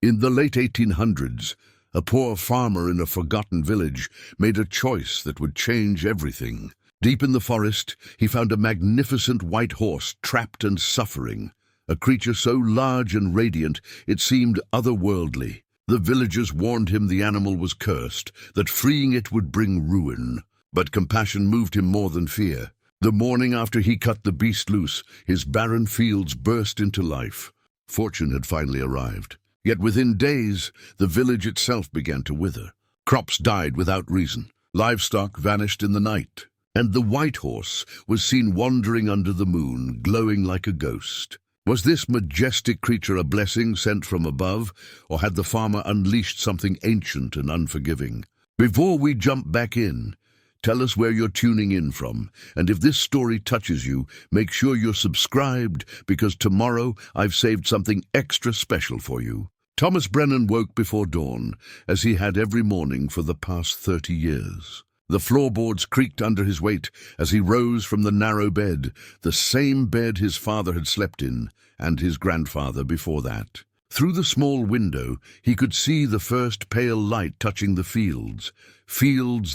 In the late 1800s, a poor farmer in a forgotten village made a choice that would change everything. Deep in the forest, he found a magnificent white horse trapped and suffering, a creature so large and radiant it seemed otherworldly. The villagers warned him the animal was cursed, that freeing it would bring ruin. But compassion moved him more than fear. The morning after he cut the beast loose, his barren fields burst into life. Fortune had finally arrived. Yet within days, the village itself began to wither. Crops died without reason. Livestock vanished in the night. And the white horse was seen wandering under the moon, glowing like a ghost. Was this majestic creature a blessing sent from above, or had the farmer unleashed something ancient and unforgiving? Before we jump back in, tell us where you're tuning in from, and if this story touches you, make sure you're subscribed, because tomorrow I've saved something extra special for you. Thomas Brennan woke before dawn, as he had every morning for the past 30 years. The floorboards creaked under his weight as he rose from the narrow bed, the same bed his father had slept in, and his grandfather before that. Through the small window, he could see the first pale light touching the fields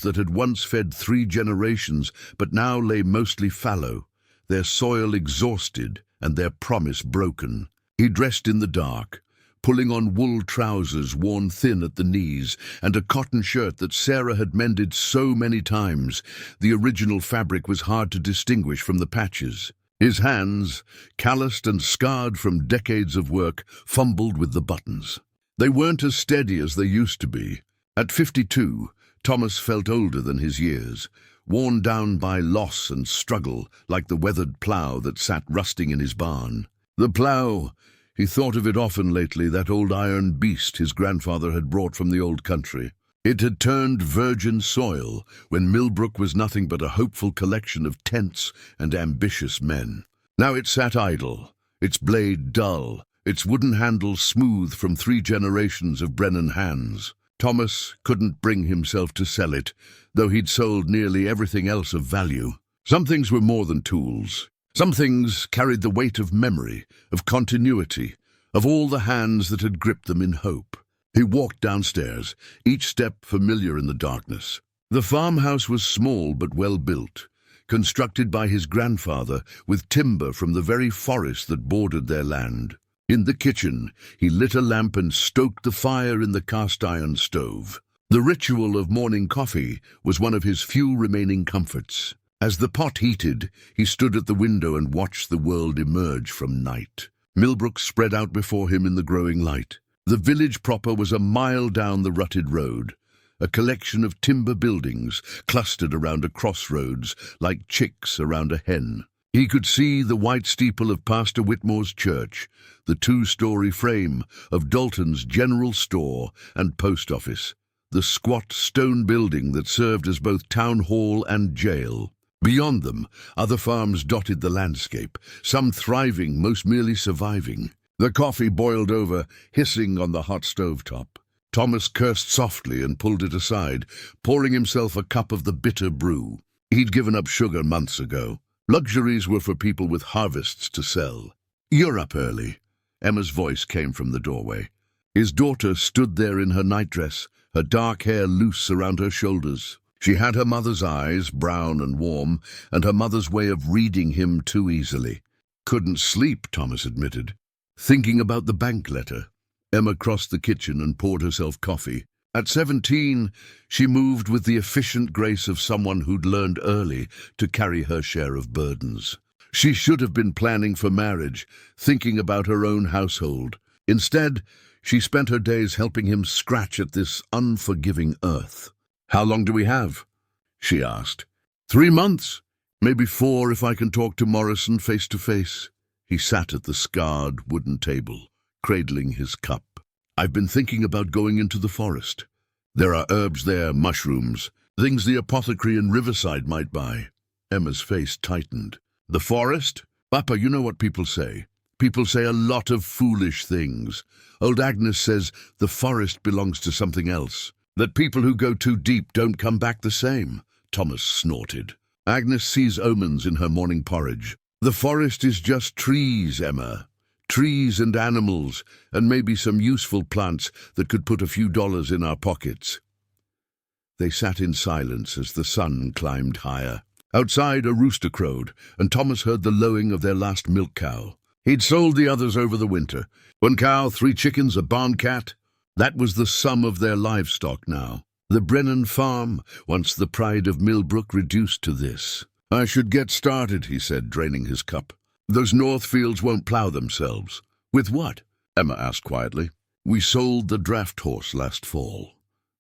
that had once fed 3 generations, but now lay mostly fallow, their soil exhausted and their promise broken. He dressed in the dark, pulling on wool trousers worn thin at the knees and a cotton shirt that Sarah had mended so many times. The original fabric was hard to distinguish from the patches. His hands, calloused and scarred from decades of work, fumbled with the buttons. They weren't as steady as they used to be. At 52, Thomas felt older than his years, worn down by loss and struggle, like the weathered plough that sat rusting in his barn. The plough! He thought of it often lately, that old iron beast his grandfather had brought from the old country. It had turned virgin soil when Millbrook was nothing but a hopeful collection of tense and ambitious men. Now it sat idle, its blade dull, its wooden handle smooth from 3 generations of Brennan hands. Thomas couldn't bring himself to sell it, though he'd sold nearly everything else of value. Some things were more than tools. Some things carried the weight of memory, of continuity, of all the hands that had gripped them in hope. He walked downstairs, each step familiar in the darkness. The farmhouse was small but well built, constructed by his grandfather with timber from the very forest that bordered their land. In the kitchen, he lit a lamp and stoked the fire in the cast-iron stove. The ritual of morning coffee was one of his few remaining comforts. As the pot heated, he stood at the window and watched the world emerge from night. Millbrook spread out before him in the growing light. The village proper was a mile down the rutted road, a collection of timber buildings clustered around a crossroads like chicks around a hen. He could see the white steeple of Pastor Whitmore's church, the 2-story frame of Dalton's general store and post office, the squat stone building that served as both town hall and jail. Beyond them, other farms dotted the landscape, some thriving, most merely surviving. The coffee boiled over, hissing on the hot stove top. Thomas cursed softly and pulled it aside, pouring himself a cup of the bitter brew. He'd given up sugar months ago. Luxuries were for people with harvests to sell. "You're up early." Emma's voice came from the doorway. His daughter stood there in her nightdress, her dark hair loose around her shoulders. She had her mother's eyes, brown and warm, and her mother's way of reading him too easily. "Couldn't sleep," Thomas admitted. Thinking about the bank letter. Emma crossed the kitchen and poured herself coffee. At 17, she moved with the efficient grace of someone who'd learned early to carry her share of burdens. She should have been planning for marriage, thinking about her own household. Instead, she spent her days helping him scratch at this unforgiving earth. "How long do we have?" she asked. 3 months, maybe 4 if I can talk to Morrison face to face. He sat at the scarred wooden table, cradling his cup. "I've been thinking about going into the forest. There are herbs there, mushrooms, things the apothecary in Riverside might buy." Emma's face tightened. "The forest? Papa, you know what people say. People say a lot of foolish things. Old Agnes says the forest belongs to something else. That people who go too deep don't come back the same." Thomas snorted. "Agnes sees omens in her morning porridge. The forest is just trees, Emma. Trees and animals, and maybe some useful plants that could put a few dollars in our pockets. They sat in silence as the sun climbed higher. Outside, a rooster crowed, and Thomas heard the lowing of their last milk cow. He'd sold the others over the winter. 1 cow, 3 chickens, a barn cat. That was the sum of their livestock now. The Brennan farm, once the pride of Millbrook, reduced to this. "I should get started," he said, draining his cup. "Those north fields won't plough themselves." "With what?" Emma asked quietly. "We sold the draft horse last fall."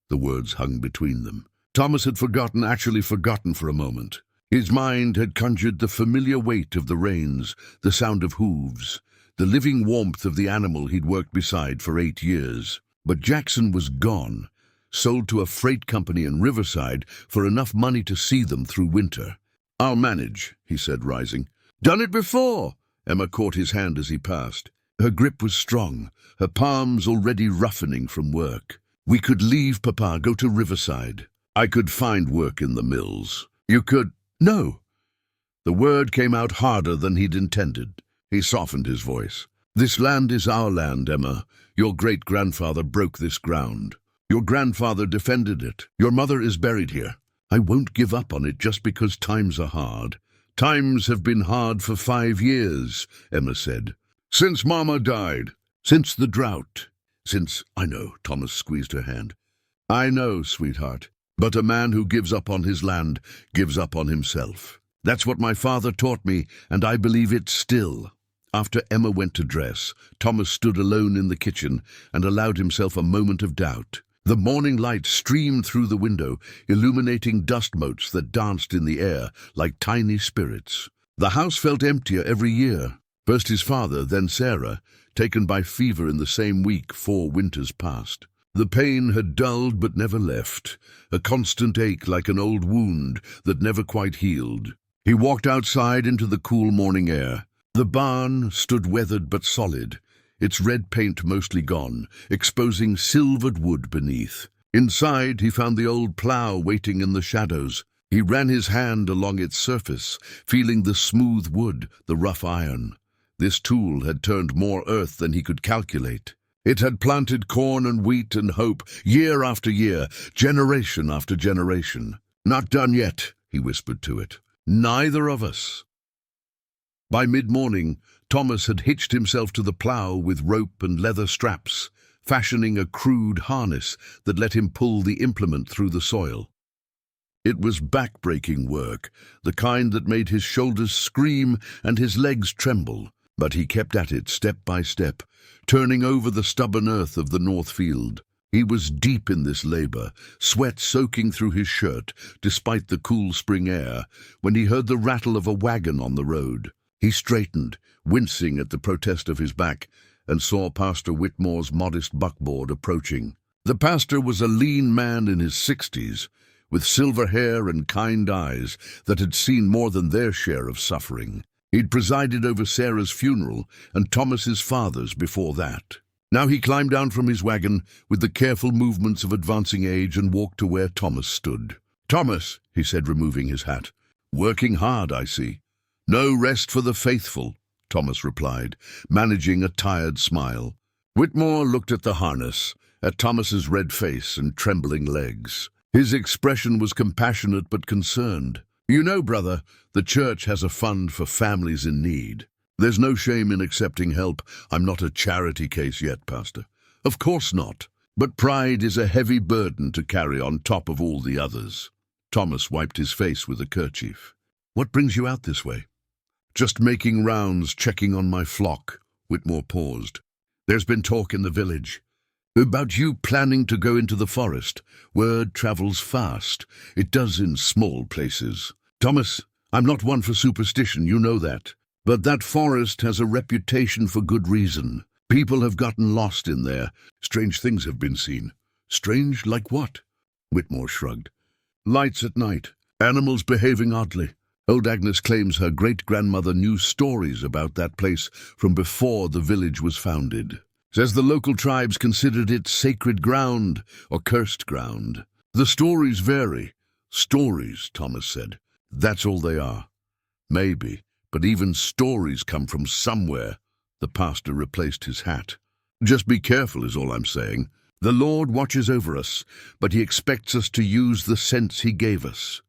The words hung between them. Thomas had actually forgotten for a moment. His mind had conjured the familiar weight of the reins, the sound of hooves, the living warmth of the animal he'd worked beside for 8 years. But Jackson was gone, sold to a freight company in Riverside for enough money to see them through winter. "I'll manage," he said, rising. "Done it before." Emma caught his hand as he passed. Her grip was strong, her palms already roughening from work. "We could leave, Papa, go to Riverside. I could find work in the mills. You could—" "No." The word came out harder than he'd intended. He softened his voice. "This land is our land, Emma. Your great-grandfather broke this ground. Your grandfather defended it. Your mother is buried here. I won't give up on it just because times are hard. Times have been hard for 5 years, Emma said. Since Mama died. Since the drought. Since—" "I know," Thomas squeezed her hand. "I know, sweetheart. But a man who gives up on his land gives up on himself. That's what my father taught me, and I believe it still." After Emma went to dress, Thomas stood alone in the kitchen and allowed himself a moment of doubt. The morning light streamed through the window, illuminating dust motes that danced in the air like tiny spirits. The house felt emptier every year. First his father, then Sarah, taken by fever in the same week 4 winters past. The pain had dulled but never left, a constant ache like an old wound that never quite healed. He walked outside into the cool morning air. The barn stood weathered but solid, its red paint mostly gone, exposing silvered wood beneath. Inside he found the old plough waiting in the shadows. He ran his hand along its surface, feeling the smooth wood, the rough iron. This tool had turned more earth than he could calculate. It had planted corn and wheat and hope, year after year, generation after generation. "Not done yet," he whispered to it. "Neither of us." By mid-morning, Thomas had hitched himself to the plough with rope and leather straps, fashioning a crude harness that let him pull the implement through the soil. It was back-breaking work, the kind that made his shoulders scream and his legs tremble, but he kept at it step by step, turning over the stubborn earth of the north field. He was deep in this labor, sweat soaking through his shirt, despite the cool spring air, when he heard the rattle of a wagon on the road. He straightened, wincing at the protest of his back, and saw Pastor Whitmore's modest buckboard approaching. The pastor was a lean man in his 60s, with silver hair and kind eyes that had seen more than their share of suffering. He'd presided over Sarah's funeral and Thomas's father's before that. Now he climbed down from his wagon with the careful movements of advancing age and walked to where Thomas stood. "Thomas," he said, removing his hat. "Working hard, I see." "No rest for the faithful," Thomas replied, managing a tired smile. Whitmore looked at the harness, at Thomas's red face and trembling legs. His expression was compassionate but concerned. "You know, brother, the church has a fund for families in need. There's no shame in accepting help. I'm not a charity case yet, Pastor." "Of course not. But pride is a heavy burden to carry on top of all the others." Thomas wiped his face with a kerchief. "What brings you out this way?" "Just making rounds, checking on my flock." Whitmore paused. "There's been talk in the village about you planning to go into the forest. Word travels fast. It does in small places. Thomas, I'm not one for superstition, you know that. But that forest has a reputation for good reason. People have gotten lost in there. Strange things have been seen." "Strange like what?" Whitmore shrugged. "Lights at night. Animals behaving oddly. Old Agnes claims her great-grandmother knew stories about that place from before the village was founded. Says the local tribes considered it sacred ground or cursed ground. The stories vary." "Stories," Thomas said. "That's all they are." "Maybe, but even stories come from somewhere." The pastor replaced his hat. Just be careful is all I'm saying. The Lord watches over us, but he expects us to use the sense he gave us.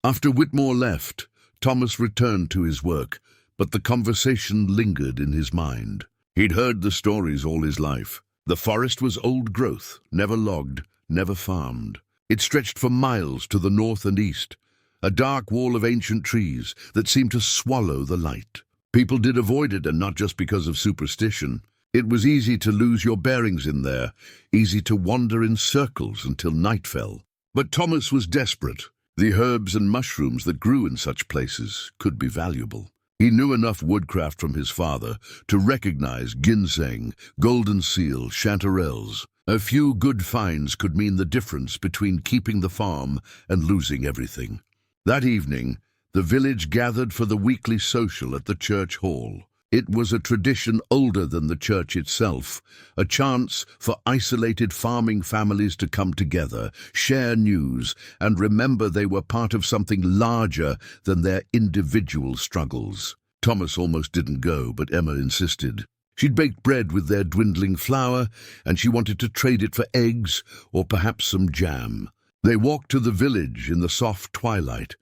After Whitmore left, Thomas returned to his work, but the conversation lingered in his mind. He'd heard the stories all his life. The forest was old growth, never logged, never farmed. It stretched for miles to the north and east, a dark wall of ancient trees that seemed to swallow the light. People did avoid it, and not just because of superstition. It was easy to lose your bearings in there, easy to wander in circles until night fell. But Thomas was desperate. The herbs and mushrooms that grew in such places could be valuable. He knew enough woodcraft from his father to recognize ginseng, golden seal, chanterelles. A few good finds could mean the difference between keeping the farm and losing everything. That evening, the village gathered for the weekly social at the church hall. It was a tradition older than the church itself, a chance for isolated farming families to come together, share news, and remember they were part of something larger than their individual struggles. Thomas almost didn't go, but Emma insisted. She'd baked bread with their dwindling flour, and she wanted to trade it for eggs or perhaps some jam. They walked to the village in the soft twilight,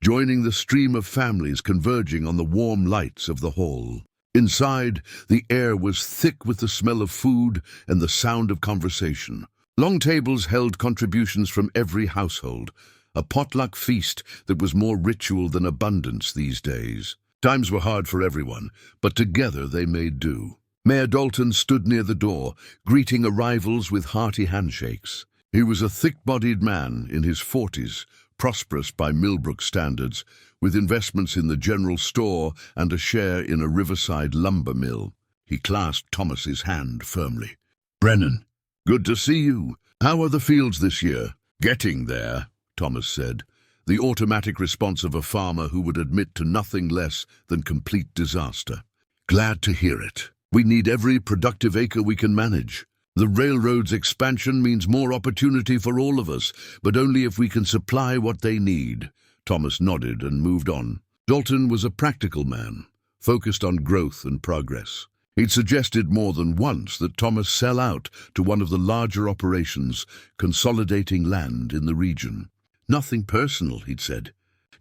joining the stream of families converging on the warm lights of the hall. Inside, the air was thick with the smell of food and the sound of conversation. Long tables held contributions from every household, a potluck feast that was more ritual than abundance these days. Times were hard for everyone, but together they made do. Mayor Dalton stood near the door, greeting arrivals with hearty handshakes. He was a thick-bodied man in his 40s, prosperous by Millbrook standards, with investments in the general store and a share in a riverside lumber mill. He clasped Thomas's hand firmly. "Brennan, good to see you. How are the fields this year?" "Getting there," Thomas said, the automatic response of a farmer who would admit to nothing less than complete disaster. "Glad to hear it. We need every productive acre we can manage. The railroad's expansion means more opportunity for all of us, but only if we can supply what they need." Thomas nodded and moved on. Dalton was a practical man, focused on growth and progress. He'd suggested more than once that Thomas sell out to one of the larger operations, consolidating land in the region. "Nothing personal," he'd said,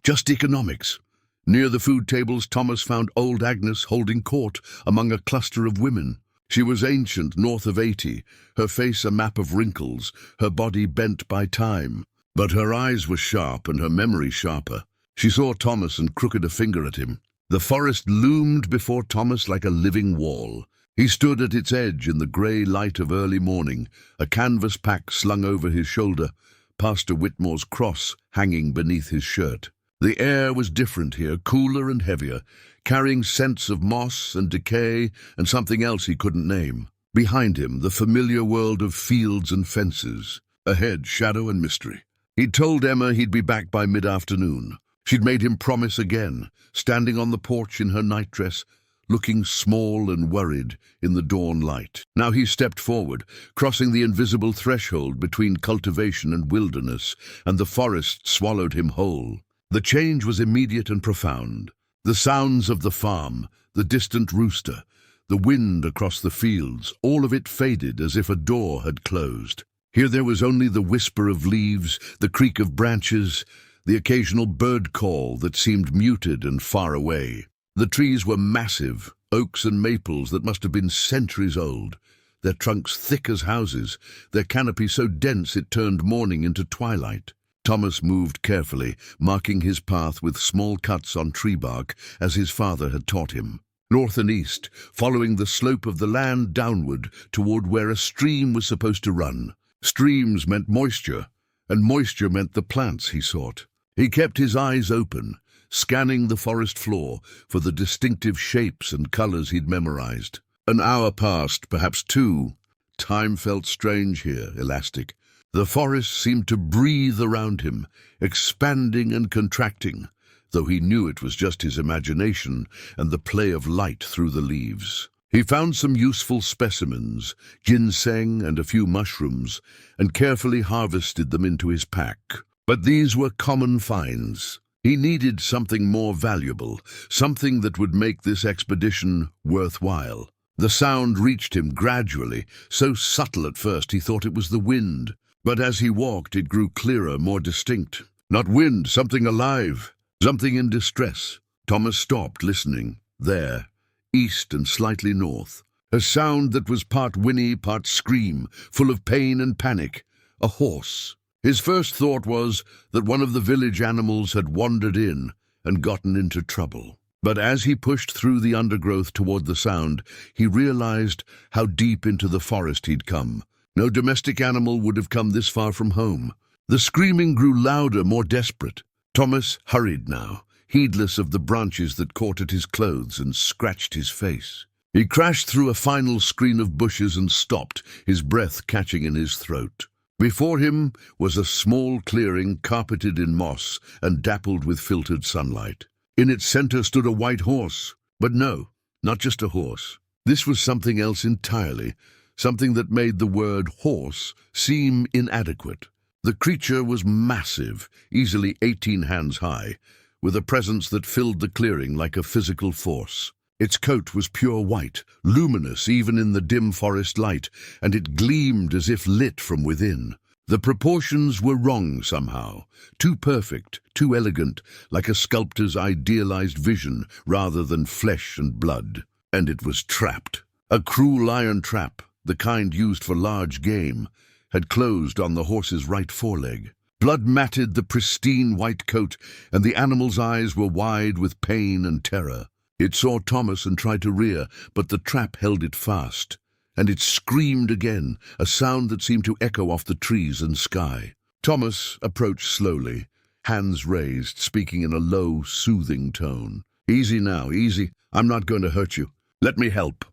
"just economics." Near the food tables, Thomas found old Agnes holding court among a cluster of women. She was ancient, north of 80, her face a map of wrinkles, her body bent by time. But her eyes were sharp and her memory sharper. She saw Thomas and crooked a finger at him. The forest loomed before Thomas like a living wall. He stood at its edge in the grey light of early morning, a canvas pack slung over his shoulder, Pastor Whitmore's cross hanging beneath his shirt. The air was different here, cooler and heavier, carrying scents of moss and decay and something else he couldn't name. Behind him, the familiar world of fields and fences. Ahead, shadow and mystery. He'd told Emma he'd be back by mid-afternoon. She'd made him promise again, standing on the porch in her nightdress, looking small and worried in the dawn light. Now he stepped forward, crossing the invisible threshold between cultivation and wilderness, and the forest swallowed him whole. The change was immediate and profound. The sounds of the farm, the distant rooster, the wind across the fields, all of it faded as if a door had closed. Here there was only the whisper of leaves, the creak of branches, the occasional bird call that seemed muted and far away. The trees were massive, oaks and maples that must have been centuries old, their trunks thick as houses, their canopy so dense it turned morning into twilight. Thomas moved carefully, marking his path with small cuts on tree bark, as his father had taught him. North and east, following the slope of the land downward toward where a stream was supposed to run. Streams meant moisture, and moisture meant the plants he sought. He kept his eyes open, scanning the forest floor for the distinctive shapes and colors he'd memorized. An hour passed, perhaps two. Time felt strange here, elastic. The forest seemed to breathe around him, expanding and contracting, though he knew it was just his imagination and the play of light through the leaves. He found some useful specimens, ginseng and a few mushrooms, and carefully harvested them into his pack. But these were common finds. He needed something more valuable, something that would make this expedition worthwhile. The sound reached him gradually, so subtle at first he thought it was the wind. But as he walked, it grew clearer, more distinct. Not wind, something alive, something in distress. Thomas stopped, listening. There, east and slightly north. A sound that was part whinny, part scream, full of pain and panic. A horse. His first thought was that one of the village animals had wandered in and gotten into trouble. But as he pushed through the undergrowth toward the sound, he realized how deep into the forest he'd come. No domestic animal would have come this far from home. The screaming grew louder, more desperate. Thomas hurried now, heedless of the branches that caught at his clothes and scratched his face. He crashed through a final screen of bushes and stopped, his breath catching in his throat. Before him was a small clearing carpeted in moss and dappled with filtered sunlight. In its center stood a white horse. But no, not just a horse. This was something else entirely, something that made the word horse seem inadequate. The creature was massive, easily 18 hands high, with a presence that filled the clearing like a physical force. Its coat was pure white, luminous even in the dim forest light, and it gleamed as if lit from within. The proportions were wrong somehow, too perfect, too elegant, like a sculptor's idealized vision rather than flesh and blood. And it was trapped. A cruel iron trap, the kind used for large game, had closed on the horse's right foreleg. Blood matted the pristine white coat, and the animal's eyes were wide with pain and terror. It saw Thomas and tried to rear, but the trap held it fast. And it screamed again, a sound that seemed to echo off the trees and sky. Thomas approached slowly, hands raised, speaking in a low, soothing tone. "Easy now, easy. I'm not going to hurt you. Let me help."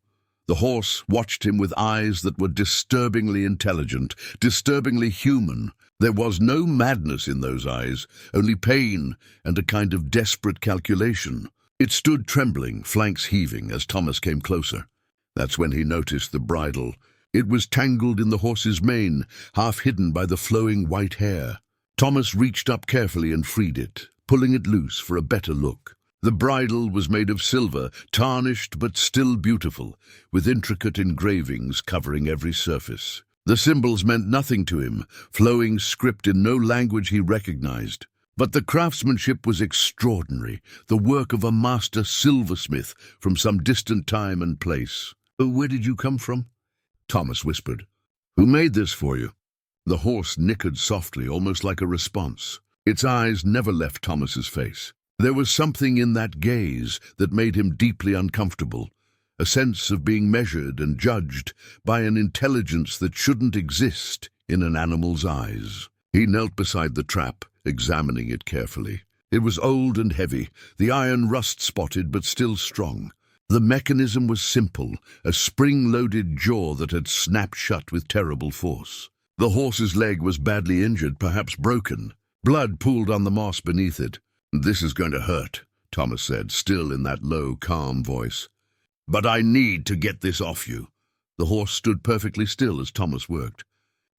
The horse watched him with eyes that were disturbingly intelligent, disturbingly human. There was no madness in those eyes, only pain and a kind of desperate calculation. It stood trembling, flanks heaving, as Thomas came closer. That's when he noticed the bridle. It was tangled in the horse's mane, half hidden by the flowing white hair. Thomas reached up carefully and freed it, pulling it loose for a better look. The bridle was made of silver, tarnished but still beautiful, with intricate engravings covering every surface. The symbols meant nothing to him, flowing script in no language he recognized. But the craftsmanship was extraordinary, the work of a master silversmith from some distant time and place. "Where did you come from?" Thomas whispered. "Who made this for you?" The horse nickered softly, almost like a response. Its eyes never left Thomas's face. There was something in that gaze that made him deeply uncomfortable, a sense of being measured and judged by an intelligence that shouldn't exist in an animal's eyes. He knelt beside the trap, examining it carefully. It was old and heavy, the iron rust-spotted but still strong. The mechanism was simple, a spring-loaded jaw that had snapped shut with terrible force. The horse's leg was badly injured, perhaps broken. Blood pooled on the moss beneath it. "This is going to hurt," Thomas said, still in that low, calm voice. "But I need to get this off you." The horse stood perfectly still as Thomas worked.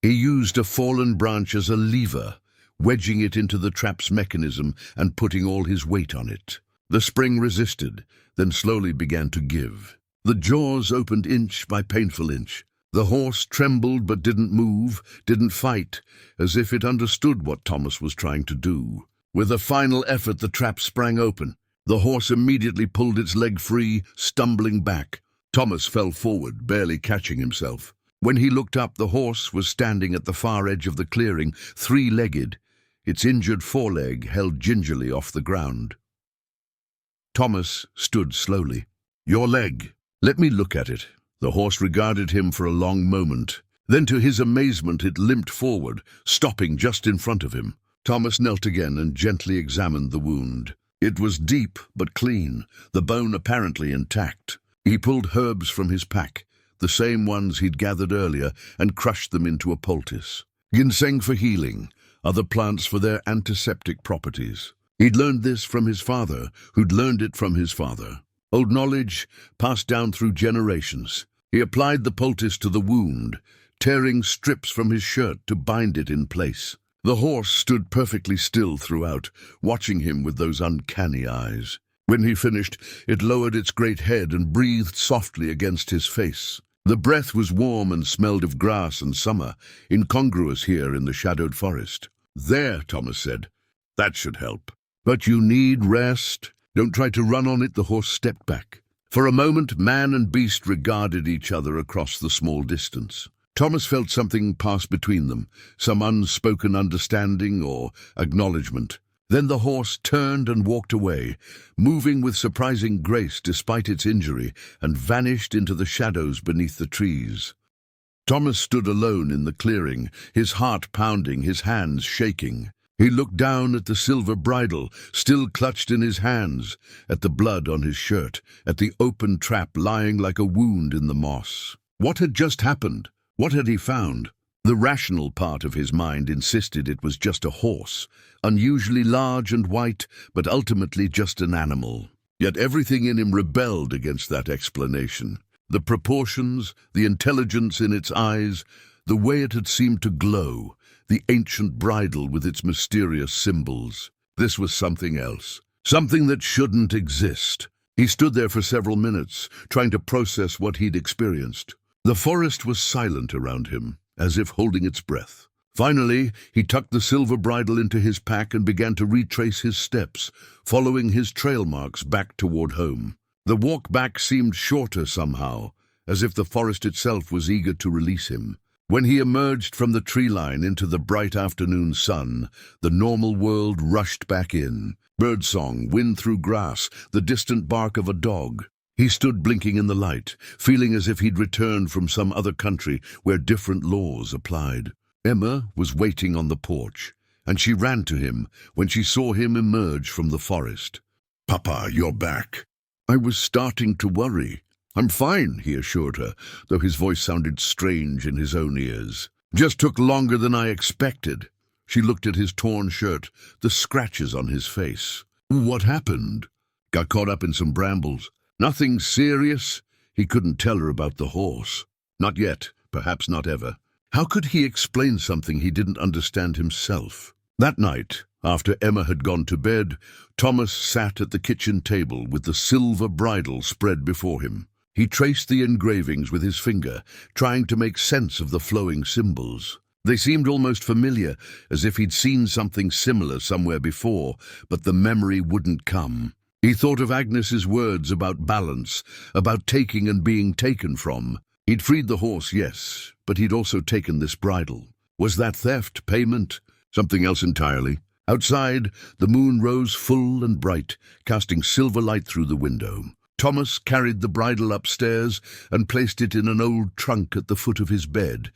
He used a fallen branch as a lever, wedging it into the trap's mechanism and putting all his weight on it. The spring resisted, then slowly began to give. The jaws opened inch by painful inch. The horse trembled but didn't move, didn't fight, as if it understood what Thomas was trying to do. With a final effort, the trap sprang open. The horse immediately pulled its leg free, stumbling back. Thomas fell forward, barely catching himself. When he looked up, the horse was standing at the far edge of the clearing, three-legged, its injured foreleg held gingerly off the ground. Thomas stood slowly. "Your leg. Let me look at it." The horse regarded him for a long moment. Then, to his amazement, it limped forward, stopping just in front of him. Thomas knelt again and gently examined the wound. It was deep but clean, the bone apparently intact. He pulled herbs from his pack, the same ones he'd gathered earlier, and crushed them into a poultice. Ginseng for healing, other plants for their antiseptic properties. He'd learned this from his father, who'd learned it from his father. Old knowledge passed down through generations. He applied the poultice to the wound, tearing strips from his shirt to bind it in place. The horse stood perfectly still throughout, watching him with those uncanny eyes. When he finished, it lowered its great head and breathed softly against his face. The breath was warm and smelled of grass and summer, incongruous here in the shadowed forest. "There," Thomas said. "That should help. But you need rest. Don't try to run on it." The horse stepped back. For a moment, man and beast regarded each other across the small distance. Thomas felt something pass between them, some unspoken understanding or acknowledgement. Then the horse turned and walked away, moving with surprising grace despite its injury, and vanished into the shadows beneath the trees. Thomas stood alone in the clearing, his heart pounding, his hands shaking. He looked down at the silver bridle, still clutched in his hands, at the blood on his shirt, at the open trap lying like a wound in the moss. What had just happened? What had he found? The rational part of his mind insisted it was just a horse, unusually large and white, but ultimately just an animal. Yet everything in him rebelled against that explanation. The proportions, the intelligence in its eyes, the way it had seemed to glow, the ancient bridle with its mysterious symbols. This was something else, something that shouldn't exist. He stood there for several minutes, trying to process what he'd experienced. The forest was silent around him, as if holding its breath. Finally, he tucked the silver bridle into his pack and began to retrace his steps, following his trail marks back toward home. The walk back seemed shorter somehow, as if the forest itself was eager to release him. When he emerged from the tree line into the bright afternoon sun, the normal world rushed back in. Birdsong, wind through grass, the distant bark of a dog. He stood blinking in the light, feeling as if he'd returned from some other country where different laws applied. Emma was waiting on the porch, and she ran to him when she saw him emerge from the forest. "Papa, you're back." "I was starting to worry." "I'm fine," he assured her, though his voice sounded strange in his own ears. "Just took longer than I expected." She looked at his torn shirt, the scratches on his face. "What happened?" "Got caught up in some brambles." "Nothing serious?" He couldn't tell her about the horse. Not yet, perhaps not ever. How could he explain something he didn't understand himself? That night, after Emma had gone to bed, Thomas sat at the kitchen table with the silver bridle spread before him. He traced the engravings with his finger, trying to make sense of the flowing symbols. They seemed almost familiar, as if he'd seen something similar somewhere before, but the memory wouldn't come. He thought of Agnes's words about balance, about taking and being taken from. He'd freed the horse, yes, but he'd also taken this bridle. Was that theft, payment, something else entirely? Outside, the moon rose full and bright, casting silver light through the window. Thomas carried the bridle upstairs and placed it in an old trunk at the foot of his bed,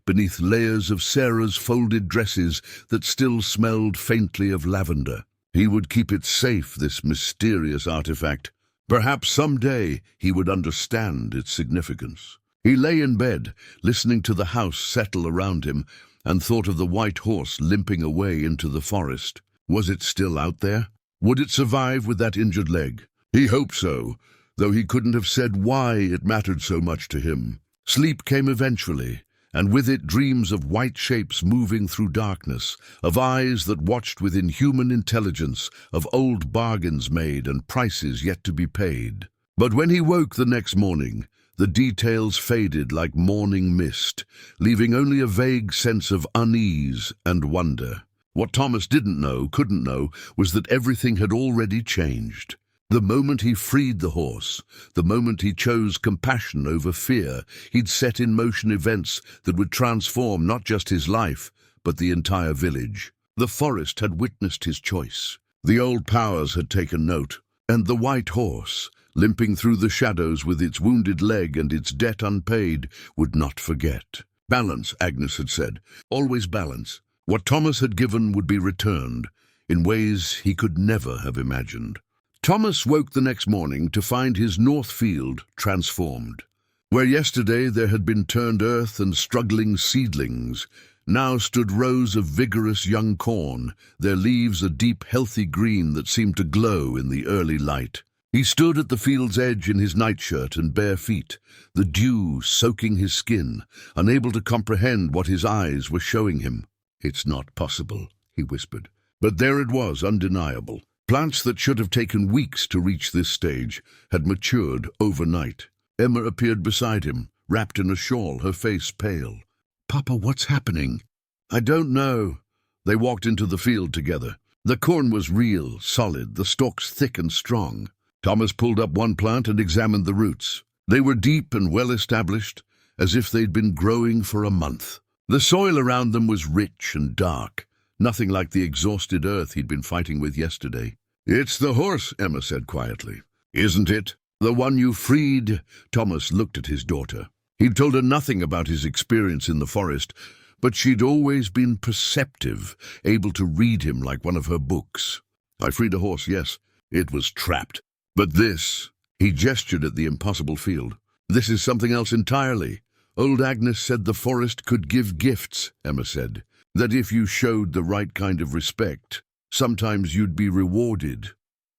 beneath layers of Sarah's folded dresses that still smelled faintly of lavender. He would keep it safe, this mysterious artifact. Perhaps someday he would understand its significance. He lay in bed, listening to the house settle around him, and thought of the white horse limping away into the forest. Was it still out there? Would it survive with that injured leg? He hoped so, though he couldn't have said why it mattered so much to him. Sleep came eventually, and with it dreams of white shapes moving through darkness, of eyes that watched with inhuman intelligence, of old bargains made and prices yet to be paid. But when he woke the next morning, the details faded like morning mist, leaving only a vague sense of unease and wonder. What Thomas couldn't know, was that everything had already changed. The moment he freed the horse, the moment he chose compassion over fear, he'd set in motion events that would transform not just his life, but the entire village. The forest had witnessed his choice. The old powers had taken note, and the white horse, limping through the shadows with its wounded leg and its debt unpaid, would not forget. Balance, Agnes had said. Always balance. What Thomas had given would be returned, in ways he could never have imagined. Thomas woke the next morning to find his north field transformed. Where yesterday there had been turned earth and struggling seedlings, now stood rows of vigorous young corn, their leaves a deep, healthy green that seemed to glow in the early light. He stood at the field's edge in his nightshirt and bare feet, the dew soaking his skin, unable to comprehend what his eyes were showing him. "It's not possible," he whispered. But there it was, undeniable. Plants that should have taken weeks to reach this stage had matured overnight. Emma appeared beside him, wrapped in a shawl, her face pale. "Papa, what's happening?" "I don't know." They walked into the field together. The corn was real, solid, the stalks thick and strong. Thomas pulled up one plant and examined the roots. They were deep and well established, as if they'd been growing for a month. The soil around them was rich and dark, nothing like the exhausted earth he'd been fighting with yesterday. "It's the horse," Emma said quietly. "Isn't it? The one you freed?" Thomas looked at his daughter. He'd told her nothing about his experience in the forest, but she'd always been perceptive, able to read him like one of her books. "I freed a horse, yes. It was trapped. But this," he gestured at the impossible field, "this is something else entirely. Old Agnes said the forest could give gifts," Emma said, "that if you showed the right kind of respect, sometimes you'd be rewarded.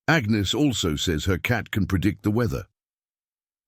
Agnes also says her cat can predict the weather."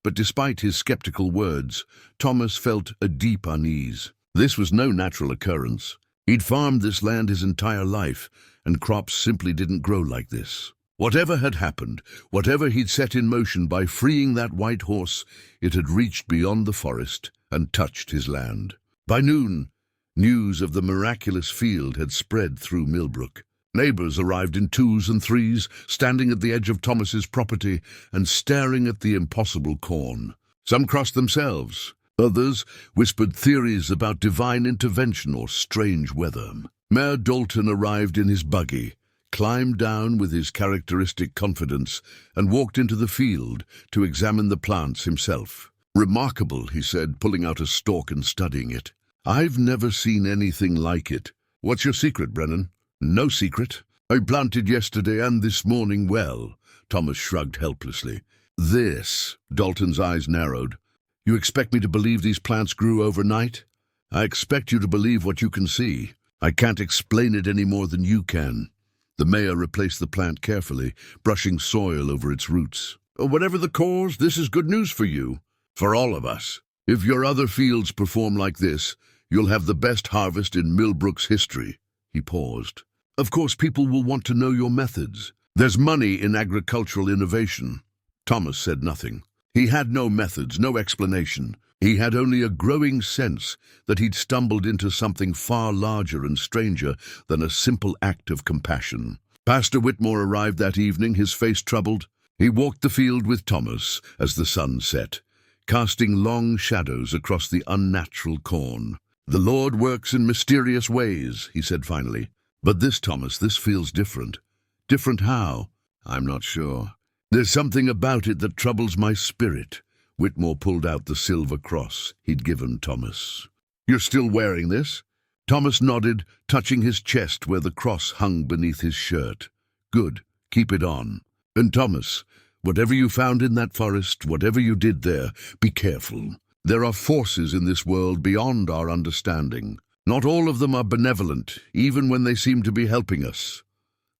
But despite his skeptical words, Thomas felt a deep unease. This was no natural occurrence. He'd farmed this land his entire life, and crops simply didn't grow like this. Whatever had happened, whatever he'd set in motion by freeing that white horse, it had reached beyond the forest and touched his land. By noon, news of the miraculous field had spread through Millbrook. Neighbors arrived in twos and threes, standing at the edge of Thomas's property and staring at the impossible corn. Some crossed themselves. Others whispered theories about divine intervention or strange weather. Mayor Dalton arrived in his buggy, climbed down with his characteristic confidence, and walked into the field to examine the plants himself. "Remarkable," he said, pulling out a stalk and studying it. "I've never seen anything like it. What's your secret, Brennan?" "No secret. I planted yesterday and this morning well." Thomas shrugged helplessly. "This," Dalton's eyes narrowed. "You expect me to believe these plants grew overnight?" "I expect you to believe what you can see. I can't explain it any more than you can." The mayor replaced the plant carefully, brushing soil over its roots. "Whatever the cause, this is good news for you. For all of us. If your other fields perform like this, you'll have the best harvest in Millbrook's history." He paused. "Of course, people will want to know your methods. There's money in agricultural innovation." Thomas said nothing. He had no methods, no explanation. He had only a growing sense that he'd stumbled into something far larger and stranger than a simple act of compassion. Pastor Whitmore arrived that evening, his face troubled. He walked the field with Thomas as the sun set, casting long shadows across the unnatural corn. "The Lord works in mysterious ways," he said finally. "But this, Thomas, this feels different." "Different how?" "I'm not sure. There's something about it that troubles my spirit." Whitmore pulled out the silver cross he'd given Thomas. "You're still wearing this?" Thomas nodded, touching his chest where the cross hung beneath his shirt. "Good. Keep it on. And Thomas, whatever you found in that forest, whatever you did there, be careful. There are forces in this world beyond our understanding. Not all of them are benevolent, even when they seem to be helping us."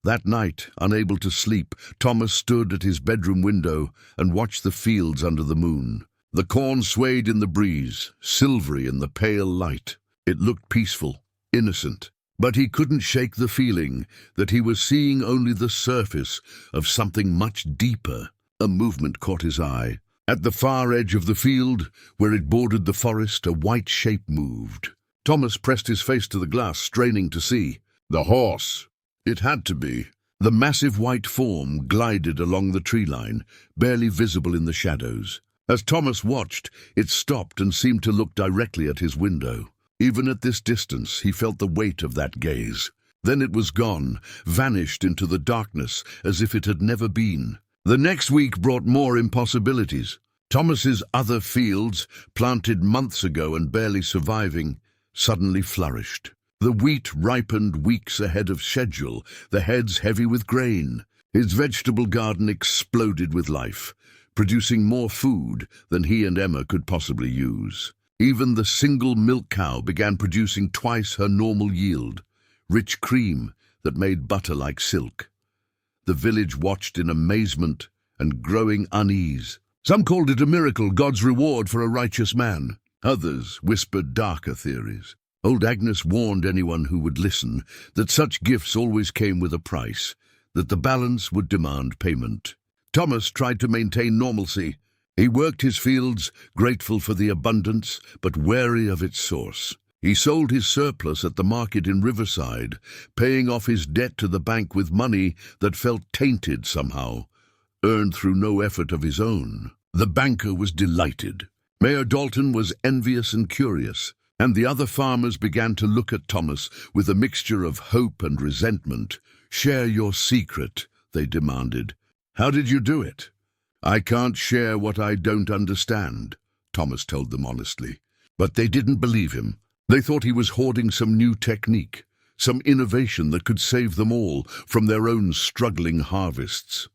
That night, unable to sleep, Thomas stood at his bedroom window and watched the fields under the moon. The corn swayed in the breeze, silvery in the pale light. It looked peaceful, innocent. But he couldn't shake the feeling that he was seeing only the surface of something much deeper. A movement caught his eye. At the far edge of the field, where it bordered the forest, a white shape moved. Thomas pressed his face to the glass, straining to see. The horse! It had to be. The massive white form glided along the tree line, barely visible in the shadows. As Thomas watched, it stopped and seemed to look directly at his window. Even at this distance, he felt the weight of that gaze. Then it was gone, vanished into the darkness as if it had never been. The next week brought more impossibilities. Thomas's other fields, planted months ago and barely surviving, suddenly flourished. The wheat ripened weeks ahead of schedule, the heads heavy with grain. His vegetable garden exploded with life, producing more food than he and Emma could possibly use. Even the single milk cow began producing twice her normal yield, rich cream that made butter like silk. The village watched in amazement and growing unease. Some called it a miracle, God's reward for a righteous man. Others whispered darker theories. Old Agnes warned anyone who would listen that such gifts always came with a price. that the balance would demand payment. Thomas tried to maintain normalcy. He worked his fields, grateful for the abundance, but wary of its source. He sold his surplus at the market in Riverside, paying off his debt to the bank with money that felt tainted somehow, earned through no effort of his own. The banker was delighted. Mayor Dalton was envious and curious, and the other farmers began to look at Thomas with a mixture of hope and resentment. "Share your secret," they demanded. "How did you do it?" "I can't share what I don't understand," Thomas told them honestly. But they didn't believe him. They thought he was hoarding some new technique, some innovation that could save them all from their own struggling harvests.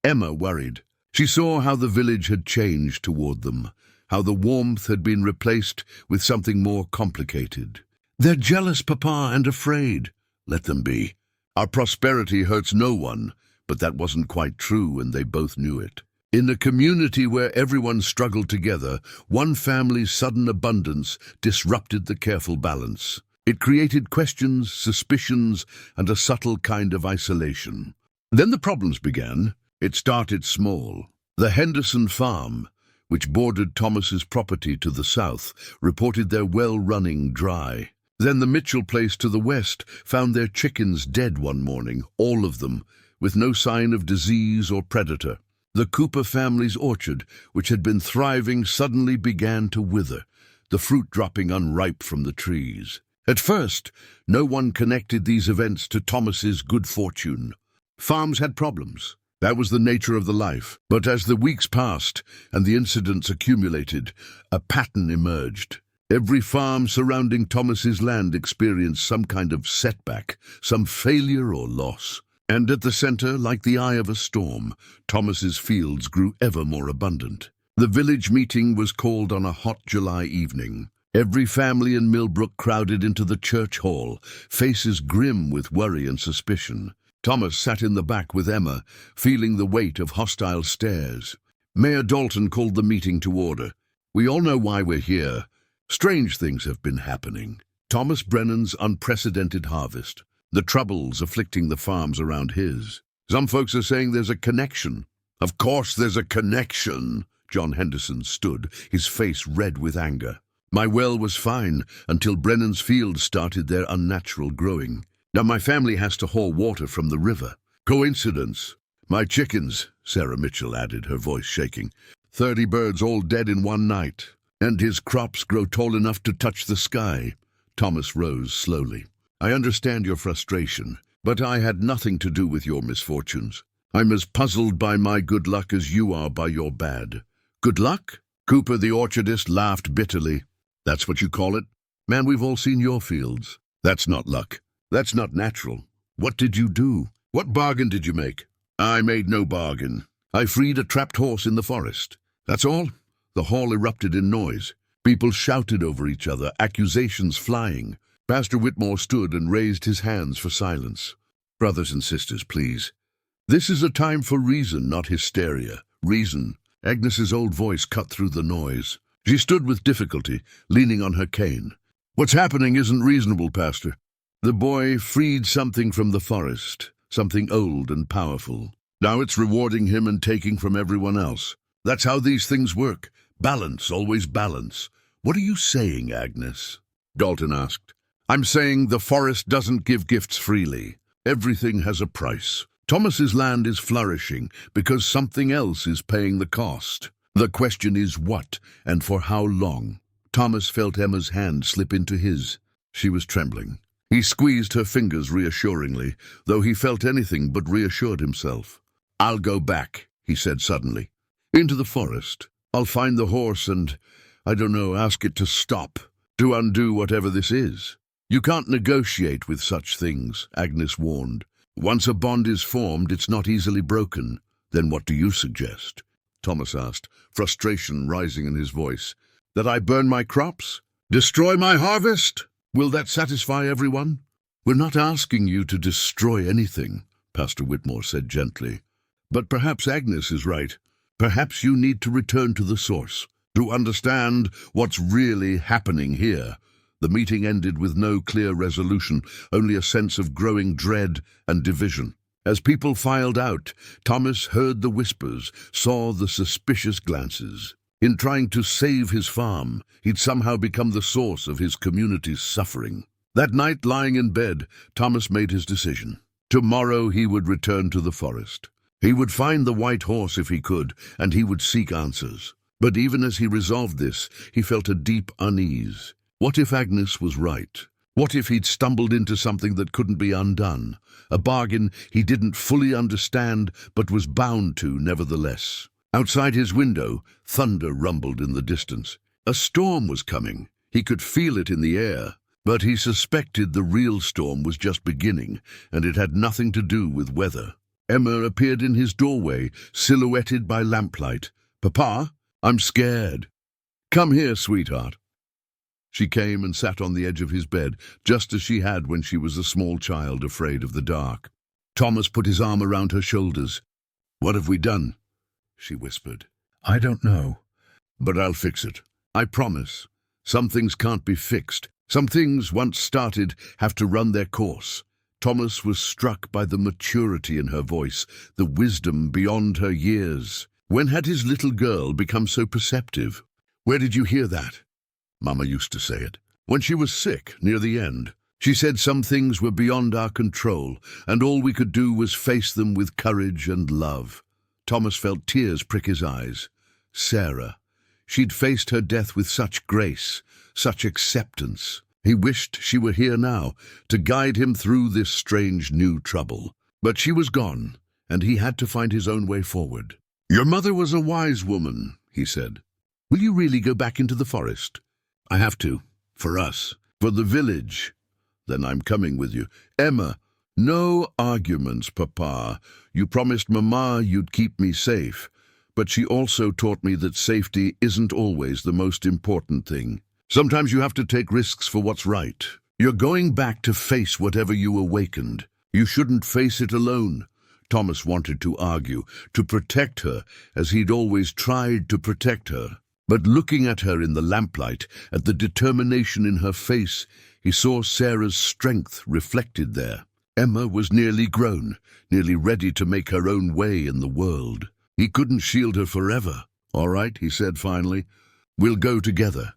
Emma worried. She saw how the village had changed toward them, how the warmth had been replaced with something more complicated. "They're jealous, Papa, and afraid." "Let them be. Our prosperity hurts no one," but that wasn't quite true, and they both knew it. In a community where everyone struggled together, one family's sudden abundance disrupted the careful balance. It created questions, suspicions, and a subtle kind of isolation. Then the problems began. It started small. The Henderson farm, which bordered Thomas's property to the south, reported their well running dry. Then the Mitchell place to the west found their chickens dead one morning, all of them, with no sign of disease or predator. The Cooper family's orchard, which had been thriving, suddenly began to wither, the fruit dropping unripe from the trees. At first, no one connected these events to Thomas's good fortune. Farms had problems. That was the nature of the life. But as the weeks passed and the incidents accumulated, a pattern emerged. Every farm surrounding Thomas's land experienced some kind of setback, some failure or loss. And at the center, like the eye of a storm, Thomas's fields grew ever more abundant. The village meeting was called on a hot July evening. Every family in Millbrook crowded into the church hall, faces grim with worry and suspicion. Thomas sat in the back with Emma, feeling the weight of hostile stares. Mayor Dalton called the meeting to order. "We all know why we're here. Strange things have been happening. Thomas Brennan's unprecedented harvest, the troubles afflicting the farms around his. Some folks are saying there's a connection." "Of course there's a connection." John Henderson stood, his face red with anger. "My well was fine until Brennan's fields started their unnatural growing. Now my family has to haul water from the river. Coincidence?" "My chickens," Sarah Mitchell added, her voice shaking. 30 birds all dead in one night. And his crops grow tall enough to touch the sky." Thomas rose slowly. "I understand your frustration, but I had nothing to do with your misfortunes. I'm as puzzled by my good luck as you are by your bad." "Good luck?" Cooper the orchardist laughed bitterly. "That's what you call it? Man, we've all seen your fields. That's not luck. That's not natural. What did you do? What bargain did you make?" "I made no bargain. I freed a trapped horse in the forest. That's all." The hall erupted in noise. People shouted over each other, accusations flying. Pastor Whitmore stood and raised his hands for silence. "Brothers and sisters, please. This is a time for reason, not hysteria. Reason." Agnes's old voice cut through the noise. She stood with difficulty, leaning on her cane. "What's happening isn't reasonable, Pastor. The boy freed something from the forest, something old and powerful. Now it's rewarding him and taking from everyone else. That's how these things work. Balance, always balance." "What are you saying, Agnes?" Dalton asked. "I'm saying the forest doesn't give gifts freely. Everything has a price. Thomas's land is flourishing because something else is paying the cost. The question is what and for how long." Thomas felt Emma's hand slip into his. She was trembling. He squeezed her fingers reassuringly, though he felt anything but reassured himself. "I'll go back," he said suddenly. "Into the forest. I'll find the horse and, I don't know, ask it to stop, to undo whatever this is." "You can't negotiate with such things," Agnes warned. "Once a bond is formed, it's not easily broken." "Then what do you suggest?" Thomas asked, frustration rising in his voice. "That I burn my crops? Destroy my harvest? Will that satisfy everyone?" "We're not asking you to destroy anything," Pastor Whitmore said gently. "But perhaps Agnes is right. Perhaps you need to return to the source, to understand what's really happening here." The meeting ended with no clear resolution, only a sense of growing dread and division. As people filed out, Thomas heard the whispers, saw the suspicious glances. In trying to save his farm, he'd somehow become the source of his community's suffering. That night, lying in bed, Thomas made his decision. Tomorrow he would return to the forest. He would find the white horse if he could, and he would seek answers. But even as he resolved this, he felt a deep unease. What if Agnes was right? What if he'd stumbled into something that couldn't be undone? A bargain he didn't fully understand, but was bound to nevertheless. Outside his window, thunder rumbled in the distance. A storm was coming. He could feel it in the air. But he suspected the real storm was just beginning, and it had nothing to do with weather. Emma appeared in his doorway, silhouetted by lamplight. "Papa, I'm scared." "Come here, sweetheart." She came and sat on the edge of his bed, just as she had when she was a small child afraid of the dark. Thomas put his arm around her shoulders. "What have we done?" she whispered. "I don't know. But I'll fix it. I promise. Some things can't be fixed. Some things, once started, have to run their course." Thomas was struck by the maturity in her voice, the wisdom beyond her years. When had his little girl become so perceptive? "Where did you hear that?" Mama used to say it. "When she was sick, near the end. She said some things were beyond our control, and all we could do was face them with courage and love." Thomas felt tears prick his eyes. Sarah. She'd faced her death with such grace, such acceptance. He wished she were here now, to guide him through this strange new trouble. But she was gone, and he had to find his own way forward. "Your mother was a wise woman," he said. "Will you really go back into the forest?" "I have to. For us. For the village." "Then I'm coming with you." "Emma." "No arguments, Papa. You promised Mama you'd keep me safe. But she also taught me that safety isn't always the most important thing. Sometimes you have to take risks for what's right. You're going back to face whatever you awakened. You shouldn't face it alone." Thomas wanted to argue, to protect her, as he'd always tried to protect her. But looking at her in the lamplight, at the determination in her face, he saw Sarah's strength reflected there. Emma was nearly grown, nearly ready to make her own way in the world. He couldn't shield her forever. "All right," he said finally. "We'll go together."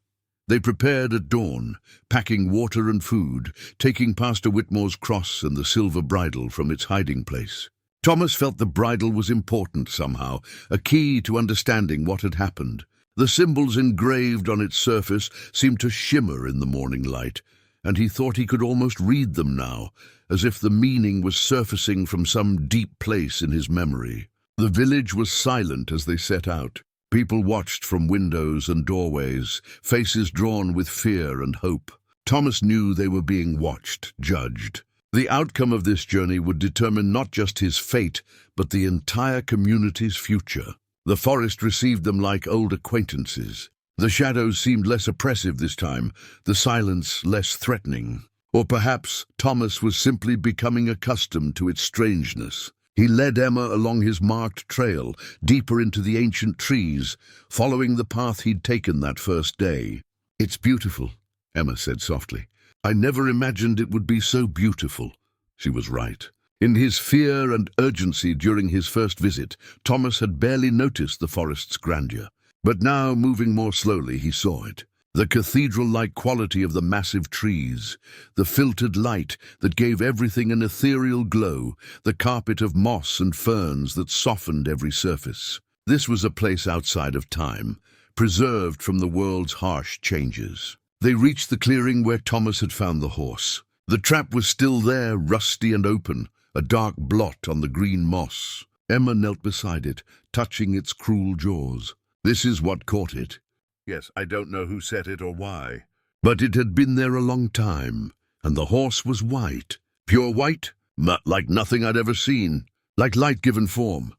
They prepared at dawn, packing water and food, taking Pastor Whitmore's cross and the silver bridle from its hiding place. Thomas felt the bridle was important somehow, a key to understanding what had happened. The symbols engraved on its surface seemed to shimmer in the morning light, and he thought he could almost read them now, as if the meaning was surfacing from some deep place in his memory. The village was silent as they set out. People watched from windows and doorways, faces drawn with fear and hope. Thomas knew they were being watched, judged. The outcome of this journey would determine not just his fate, but the entire community's future. The forest received them like old acquaintances. The shadows seemed less oppressive this time, the silence less threatening. Or perhaps Thomas was simply becoming accustomed to its strangeness. He led Emma along his marked trail, deeper into the ancient trees, following the path he'd taken that first day. "It's beautiful," Emma said softly. "I never imagined it would be so beautiful." She was right. In his fear and urgency during his first visit, Thomas had barely noticed the forest's grandeur. But now, moving more slowly, he saw it. The cathedral-like quality of the massive trees, the filtered light that gave everything an ethereal glow, the carpet of moss and ferns that softened every surface. This was a place outside of time, preserved from the world's harsh changes. They reached the clearing where Thomas had found the horse. The trap was still there, rusty and open, a dark blot on the green moss. Emma knelt beside it, touching its cruel jaws. "This is what caught it. Yes, I don't know who set it or why. But it had been there a long time, and the horse was white. Pure white, like nothing I'd ever seen, like light given form."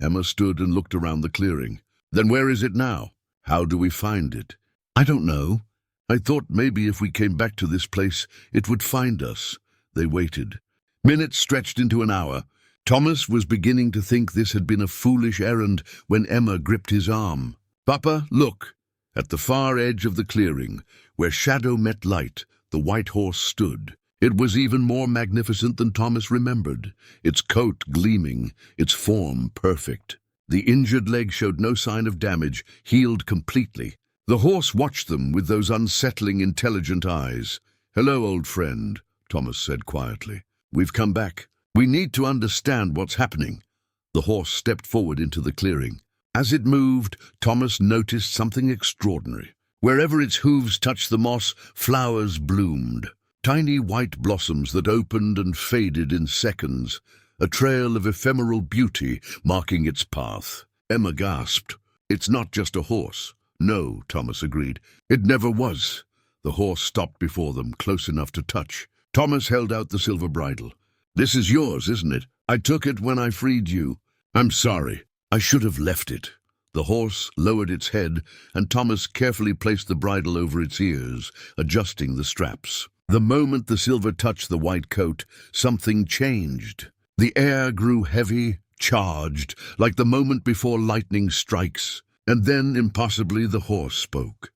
Emma stood and looked around the clearing. "Then where is it now? How do we find it?" "I don't know. I thought maybe if we came back to this place, it would find us." They waited. Minutes stretched into an hour. Thomas was beginning to think this had been a foolish errand when Emma gripped his arm. "Papa, look!" At the far edge of the clearing, where shadow met light, the white horse stood. It was even more magnificent than Thomas remembered, its coat gleaming, its form perfect. The injured leg showed no sign of damage, healed completely. The horse watched them with those unsettling, intelligent eyes. "Hello, old friend," Thomas said quietly. "We've come back. We need to understand what's happening." The horse stepped forward into the clearing. As it moved, Thomas noticed something extraordinary. Wherever its hooves touched the moss, flowers bloomed. Tiny white blossoms that opened and faded in seconds, a trail of ephemeral beauty marking its path. Emma gasped. "It's not just a horse." "No," Thomas agreed. "It never was." The horse stopped before them, close enough to touch. Thomas held out the silver bridle. "This is yours, isn't it? I took it when I freed you. I'm sorry. I should have left it." The horse lowered its head, and Thomas carefully placed the bridle over its ears, adjusting the straps. The moment the silver touched the white coat, something changed. The air grew heavy, charged, like the moment before lightning strikes. And then, impossibly, the horse spoke.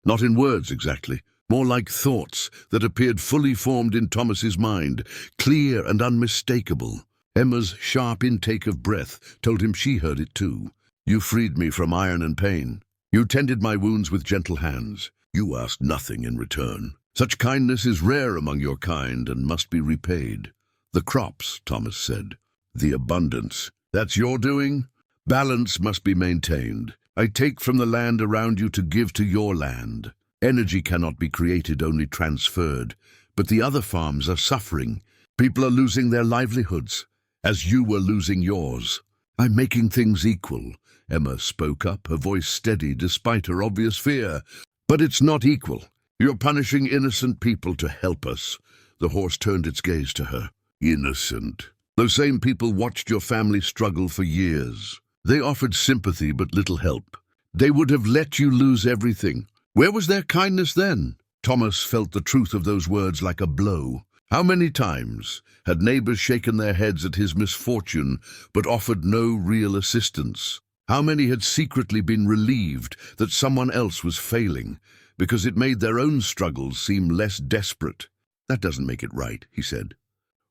Not in words exactly, more like thoughts that appeared fully formed in Thomas's mind, clear and unmistakable. Emma's sharp intake of breath told him she heard it too. "You freed me from iron and pain. You tended my wounds with gentle hands. You asked nothing in return. Such kindness is rare among your kind and must be repaid." "The crops," Thomas said. "The abundance. That's your doing? Balance must be maintained. I take from the land around you to give to your land. Energy cannot be created, only transferred. But the other farms are suffering. People are losing their livelihoods, as you were losing yours. I'm making things equal." Emma spoke up, her voice steady despite her obvious fear. "But it's not equal. You're punishing innocent people to help us." The horse turned its gaze to her. "Innocent? Those same people watched your family struggle for years. They offered sympathy but little help. They would have let you lose everything. Where was their kindness then?" Thomas felt the truth of those words like a blow. How many times had neighbors shaken their heads at his misfortune but offered no real assistance? How many had secretly been relieved that someone else was failing because it made their own struggles seem less desperate? "That doesn't make it right," he said.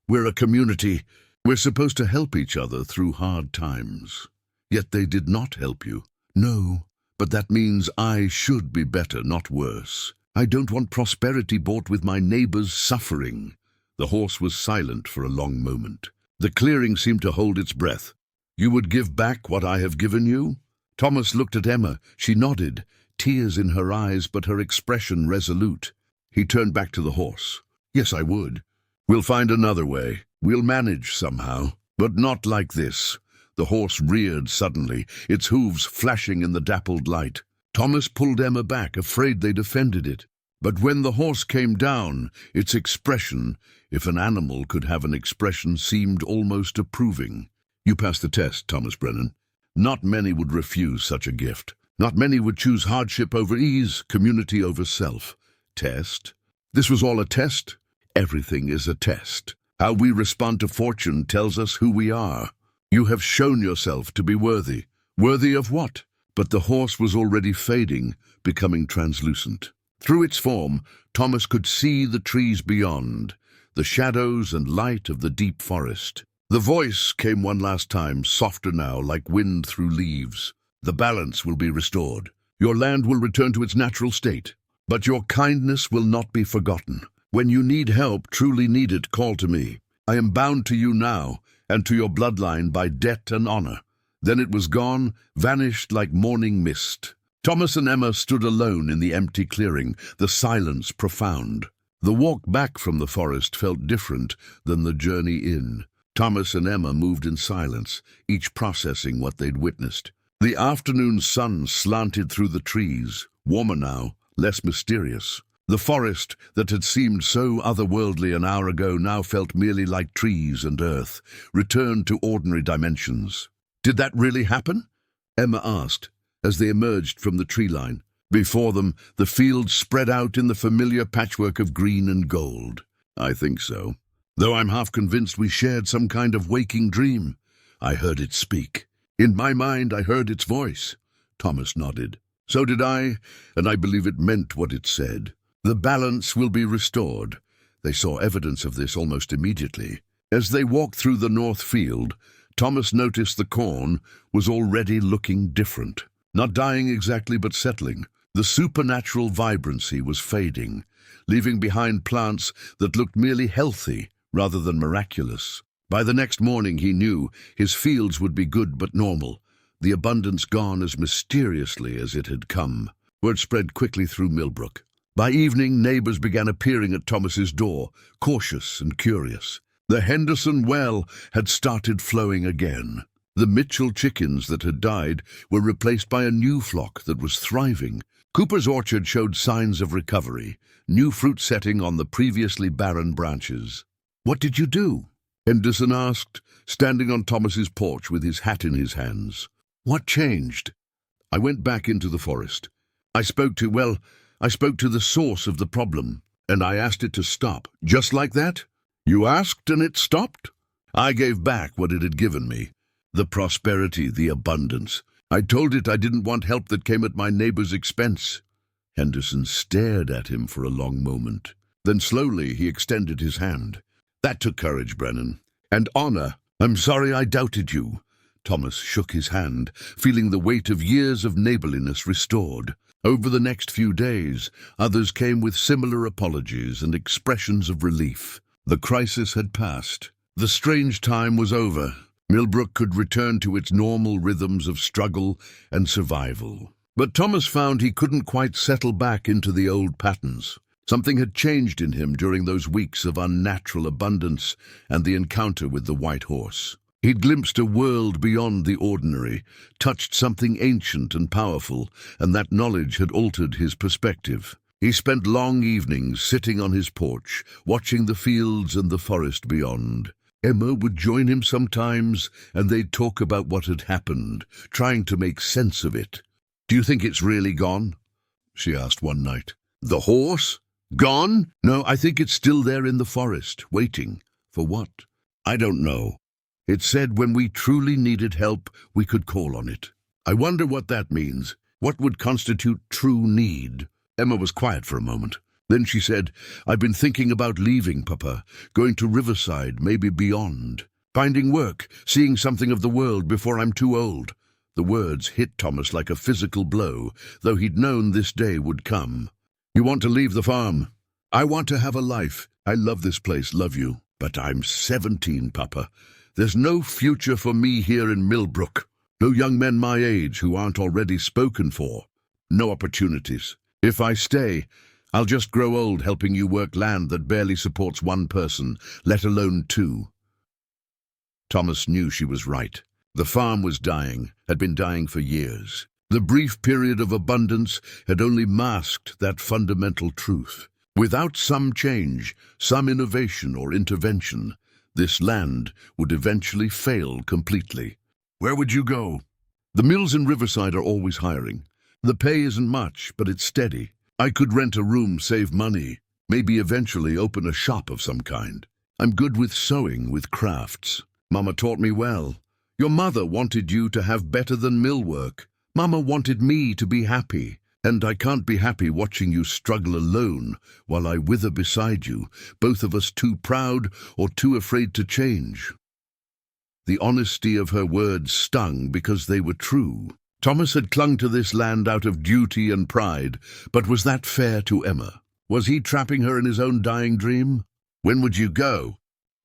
"We're a community. We're supposed to help each other through hard times. Yet they did not help you." "No, but that means I should be better, not worse. I don't want prosperity bought with my neighbor's suffering." The horse was silent for a long moment. The clearing seemed to hold its breath. "You would give back what I have given you?" Thomas looked at Emma. She nodded, tears in her eyes, but her expression resolute. He turned back to the horse. "Yes, I would. We'll find another way. We'll manage somehow, but not like this." The horse reared suddenly, its hooves flashing in the dappled light. Thomas pulled Emma back, afraid they'd offended it. But when the horse came down, its expression, if an animal could have an expression, seemed almost approving. "You passed the test, Thomas Brennan. Not many would refuse such a gift. Not many would choose hardship over ease, community over self." "Test? This was all a test?" "Everything is a test. How we respond to fortune tells us who we are. You have shown yourself to be worthy." "Worthy of what?" But the horse was already fading, becoming translucent. Through its form, Thomas could see the trees beyond, the shadows and light of the deep forest. The voice came one last time, softer now, like wind through leaves. "The balance will be restored. Your land will return to its natural state. But your kindness will not be forgotten. When you need help, truly need it, call to me. I am bound to you now, and to your bloodline by debt and honor." Then it was gone, vanished like morning mist. Thomas and Emma stood alone in the empty clearing, the silence profound. The walk back from the forest felt different than the journey in. Thomas and Emma moved in silence, each processing what they'd witnessed. The afternoon sun slanted through the trees, warmer now, less mysterious. The forest that had seemed so otherworldly an hour ago now felt merely like trees and earth, returned to ordinary dimensions. "Did that really happen?" Emma asked, as they emerged from the tree line. Before them, the fields spread out in the familiar patchwork of green and gold. "I think so. Though I'm half convinced we shared some kind of waking dream. I heard it speak. In my mind, I heard its voice." Thomas nodded. "So did I, and I believe it meant what it said. The balance will be restored. They saw evidence of this almost immediately. As they walked through the north field, Thomas noticed the corn was already looking different. Not dying exactly, but settling. The supernatural vibrancy was fading, leaving behind plants that looked merely healthy rather than miraculous. By the next morning, he knew his fields would be good but normal, the abundance gone as mysteriously as it had come. Word spread quickly through Millbrook. By evening, neighbors began appearing at Thomas's door, cautious and curious. The Henderson well had started flowing again. The Mitchell chickens that had died were replaced by a new flock that was thriving. Cooper's orchard showed signs of recovery, new fruit setting on the previously barren branches. "What did you do?" Henderson asked, standing on Thomas's porch with his hat in his hands. "What changed?" "I went back into the forest. I spoke to the source of the problem, and I asked it to stop." "Just like that? You asked and it stopped?" "I gave back what it had given me. The prosperity, the abundance. I told it I didn't want help that came at my neighbor's expense." Henderson stared at him for a long moment. Then slowly he extended his hand. "That took courage, Brennan. And honor. I'm sorry I doubted you." Thomas shook his hand, feeling the weight of years of neighborliness restored. Over the next few days, others came with similar apologies and expressions of relief. The crisis had passed. The strange time was over. Millbrook could return to its normal rhythms of struggle and survival. But Thomas found he couldn't quite settle back into the old patterns. Something had changed in him during those weeks of unnatural abundance and the encounter with the white horse. He'd glimpsed a world beyond the ordinary, touched something ancient and powerful, and that knowledge had altered his perspective. He spent long evenings sitting on his porch, watching the fields and the forest beyond. Emma would join him sometimes, and they'd talk about what had happened, trying to make sense of it. "Do you think it's really gone?" she asked one night. "The horse? Gone? No, I think it's still there in the forest, waiting. For what? I don't know. It said when we truly needed help, we could call on it. I wonder what that means. What would constitute true need?" Emma was quiet for a moment. Then she said, "I've been thinking about leaving, Papa, going to Riverside, maybe beyond. Finding work, seeing something of the world before I'm too old." The words hit Thomas like a physical blow, though he'd known this day would come. "You want to leave the farm?" "I want to have a life. I love this place, love you. But I'm 17, Papa. There's no future for me here in Millbrook. No young men my age who aren't already spoken for. No opportunities. If I stay, I'll just grow old helping you work land that barely supports one person, let alone two." Thomas knew she was right. The farm was dying, had been dying for years. The brief period of abundance had only masked that fundamental truth. Without some change, some innovation or intervention, this land would eventually fail completely. "Where would you go?" "The mills in Riverside are always hiring. The pay isn't much, but it's steady. I could rent a room, save money, maybe eventually open a shop of some kind. I'm good with sewing, with crafts. Mama taught me well. Your mother wanted you to have better than mill work. Mama wanted me to be happy, and I can't be happy watching you struggle alone while I wither beside you, both of us too proud or too afraid to change." The honesty of her words stung because they were true. Thomas had clung to this land out of duty and pride, but was that fair to Emma? Was he trapping her in his own dying dream? "When would you go?"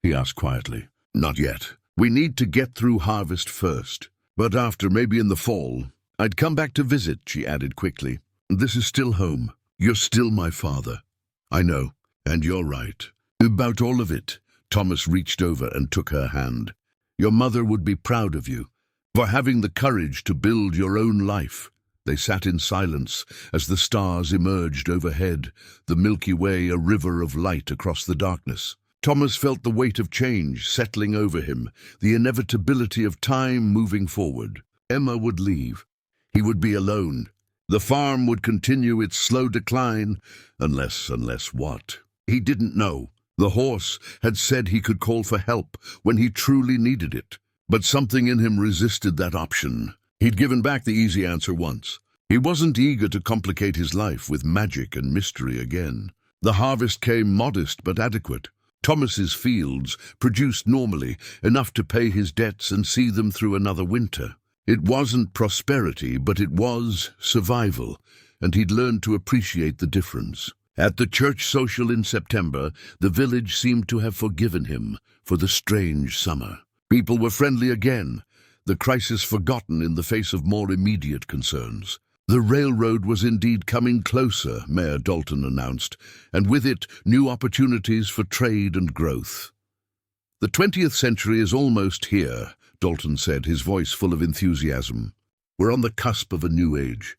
he asked quietly. "Not yet. We need to get through harvest first. But after, maybe in the fall. I'd come back to visit," she added quickly. "This is still home. You're still my father." "I know, and you're right. About all of it." Thomas reached over and took her hand. "Your mother would be proud of you for having the courage to build your own life." They sat in silence as the stars emerged overhead, the Milky Way a river of light across the darkness. Thomas felt the weight of change settling over him, the inevitability of time moving forward. Emma would leave. He would be alone. The farm would continue its slow decline, unless what? He didn't know. The horse had said he could call for help when he truly needed it. But something in him resisted that option. He'd given back the easy answer once. He wasn't eager to complicate his life with magic and mystery again. The harvest came modest but adequate. Thomas's fields produced normally enough to pay his debts and see them through another winter. It wasn't prosperity, but it was survival, and he'd learned to appreciate the difference. At the church social in September, the village seemed to have forgiven him for the strange summer. People were friendly again, the crisis forgotten in the face of more immediate concerns. The railroad was indeed coming closer, Mayor Dalton announced, and with it, new opportunities for trade and growth. "The 20th century is almost here," Dalton said, his voice full of enthusiasm. "We're on the cusp of a new age.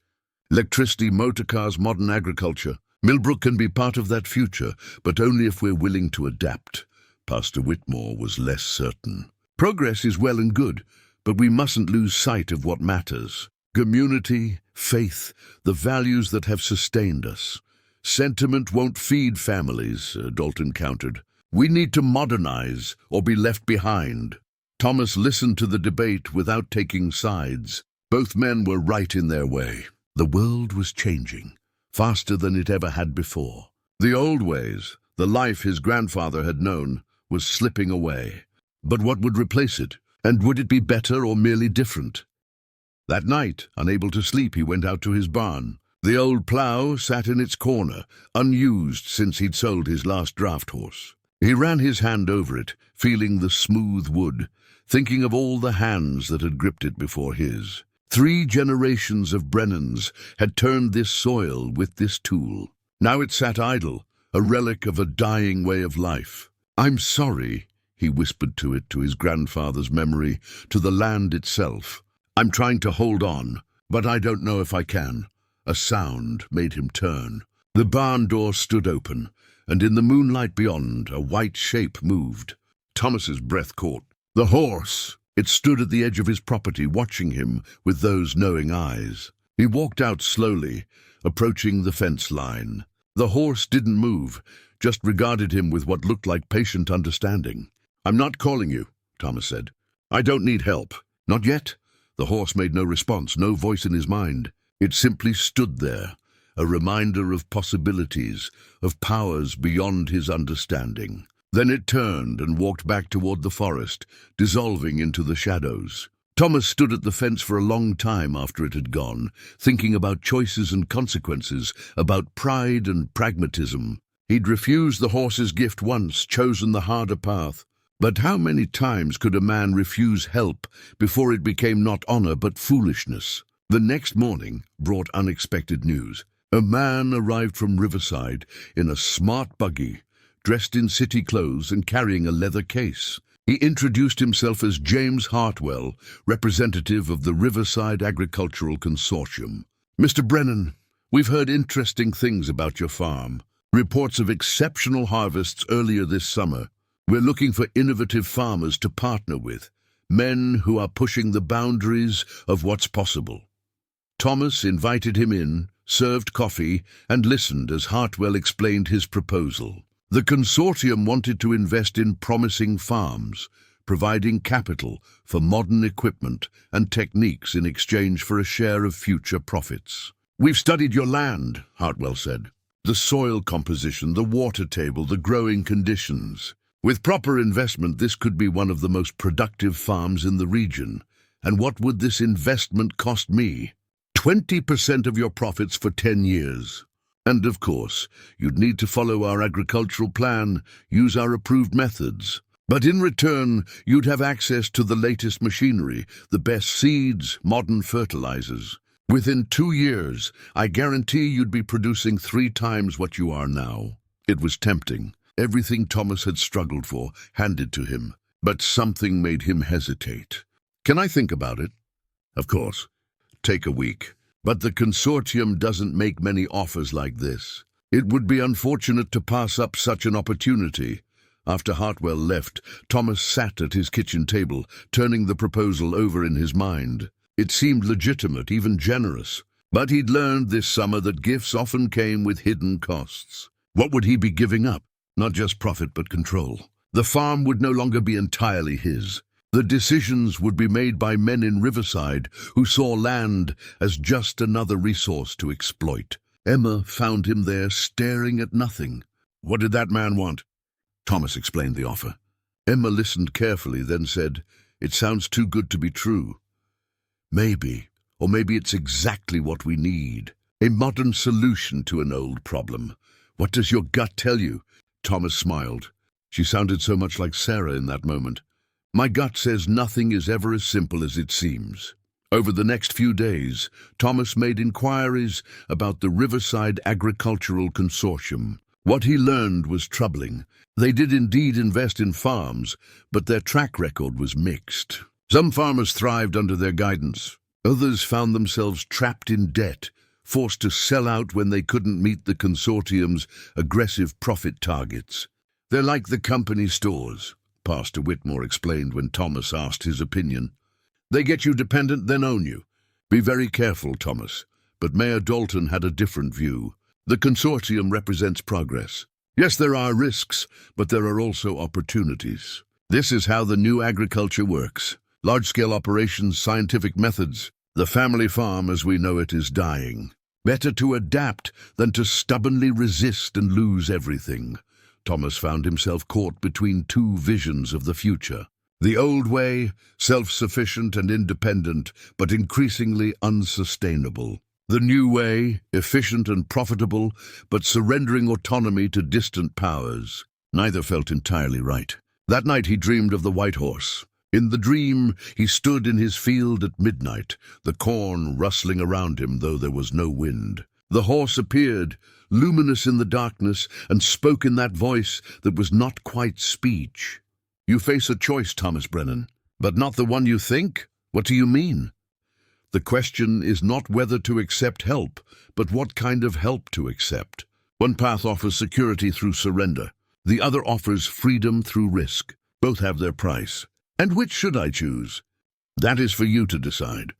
Electricity, motorcars, modern agriculture. Millbrook can be part of that future, but only if we're willing to adapt." Pastor Whitmore was less certain. "Progress is well and good, but we mustn't lose sight of what matters. Community, faith, the values that have sustained us. Sentiment won't feed families," Dalton countered. "We need to modernize or be left behind." Thomas listened to the debate without taking sides. Both men were right in their way. The world was changing, faster than it ever had before. The old ways, the life his grandfather had known, was slipping away. But what would replace it? And would it be better or merely different? That night, unable to sleep, he went out to his barn. The old plough sat in its corner, unused since he'd sold his last draft horse. He ran his hand over it, feeling the smooth wood, thinking of all the hands that had gripped it before his. 3 generations of Brennans had turned this soil with this tool. Now it sat idle, a relic of a dying way of life. "I'm sorry," he whispered to it, to his grandfather's memory, to the land itself. "I'm trying to hold on, but I don't know if I can." A sound made him turn. The barn door stood open, and in the moonlight beyond, a white shape moved. Thomas's breath caught. The horse! It stood at the edge of his property, watching him with those knowing eyes. He walked out slowly, approaching the fence line. The horse didn't move, just regarded him with what looked like patient understanding. "I'm not calling you," Thomas said. "I don't need help." "Not yet." The horse made no response, no voice in his mind. It simply stood there, a reminder of possibilities, of powers beyond his understanding. Then it turned and walked back toward the forest, dissolving into the shadows. Thomas stood at the fence for a long time after it had gone, thinking about choices and consequences, about pride and pragmatism. He'd refused the horse's gift once, chosen the harder path. But how many times could a man refuse help before it became not honor but foolishness? The next morning brought unexpected news. A man arrived from Riverside in a smart buggy, dressed in city clothes and carrying a leather case. He introduced himself as James Hartwell, representative of the Riverside Agricultural Consortium. "Mr. Brennan, we've heard interesting things about your farm. Reports of exceptional harvests earlier this summer. We're looking for innovative farmers to partner with, men who are pushing the boundaries of what's possible." Thomas invited him in, served coffee, and listened as Hartwell explained his proposal. The consortium wanted to invest in promising farms, providing capital for modern equipment and techniques in exchange for a share of future profits. "We've studied your land," Hartwell said. "The soil composition, the water table, the growing conditions. With proper investment, this could be one of the most productive farms in the region. And what would this investment cost me? 20% of your profits for 10 years. And of course, you'd need to follow our agricultural plan, use our approved methods. But in return, you'd have access to the latest machinery, the best seeds, modern fertilizers. Within 2 years, I guarantee you'd be producing 3 times what you are now." It was tempting. Everything Thomas had struggled for, handed to him. But something made him hesitate. "Can I think about it?" "Of course. Take a week. But the consortium doesn't make many offers like this. It would be unfortunate to pass up such an opportunity." After Hartwell left, Thomas sat at his kitchen table, turning the proposal over in his mind. It seemed legitimate, even generous. But he'd learned this summer that gifts often came with hidden costs. What would he be giving up? Not just profit, but control. The farm would no longer be entirely his. The decisions would be made by men in Riverside who saw land as just another resource to exploit. Emma found him there staring at nothing. "What did that man want?" Thomas explained the offer. Emma listened carefully, then said, "It sounds too good to be true. Maybe, or maybe it's exactly what we need. A modern solution to an old problem. What does your gut tell you?" Thomas smiled. She sounded so much like Sarah in that moment. "My gut says nothing is ever as simple as it seems." Over the next few days, Thomas made inquiries about the Riverside Agricultural Consortium. What he learned was troubling. They did indeed invest in farms, but their track record was mixed. Some farmers thrived under their guidance. Others found themselves trapped in debt, forced to sell out when they couldn't meet the consortium's aggressive profit targets. "They're like the company stores," Pastor Whitmore explained when Thomas asked his opinion. "They get you dependent, then own you." "Be very careful, Thomas." But Mayor Dalton had a different view. "The consortium represents progress. Yes, there are risks, but there are also opportunities. This is how the new agriculture works. Large-scale operations, scientific methods. The family farm as we know it is dying. Better to adapt than to stubbornly resist and lose everything." Thomas found himself caught between two visions of the future. The old way, self-sufficient and independent, but increasingly unsustainable. The new way, efficient and profitable, but surrendering autonomy to distant powers. Neither felt entirely right. That night he dreamed of the white horse. In the dream, he stood in his field at midnight, the corn rustling around him though there was no wind. The horse appeared, luminous in the darkness, and spoke in that voice that was not quite speech. "You face a choice, Thomas Brennan, but not the one you think? What do you mean?" "The question is not whether to accept help, but what kind of help to accept. One path offers security through surrender. The other offers freedom through risk. Both have their price. And which should I choose? That is for you to decide.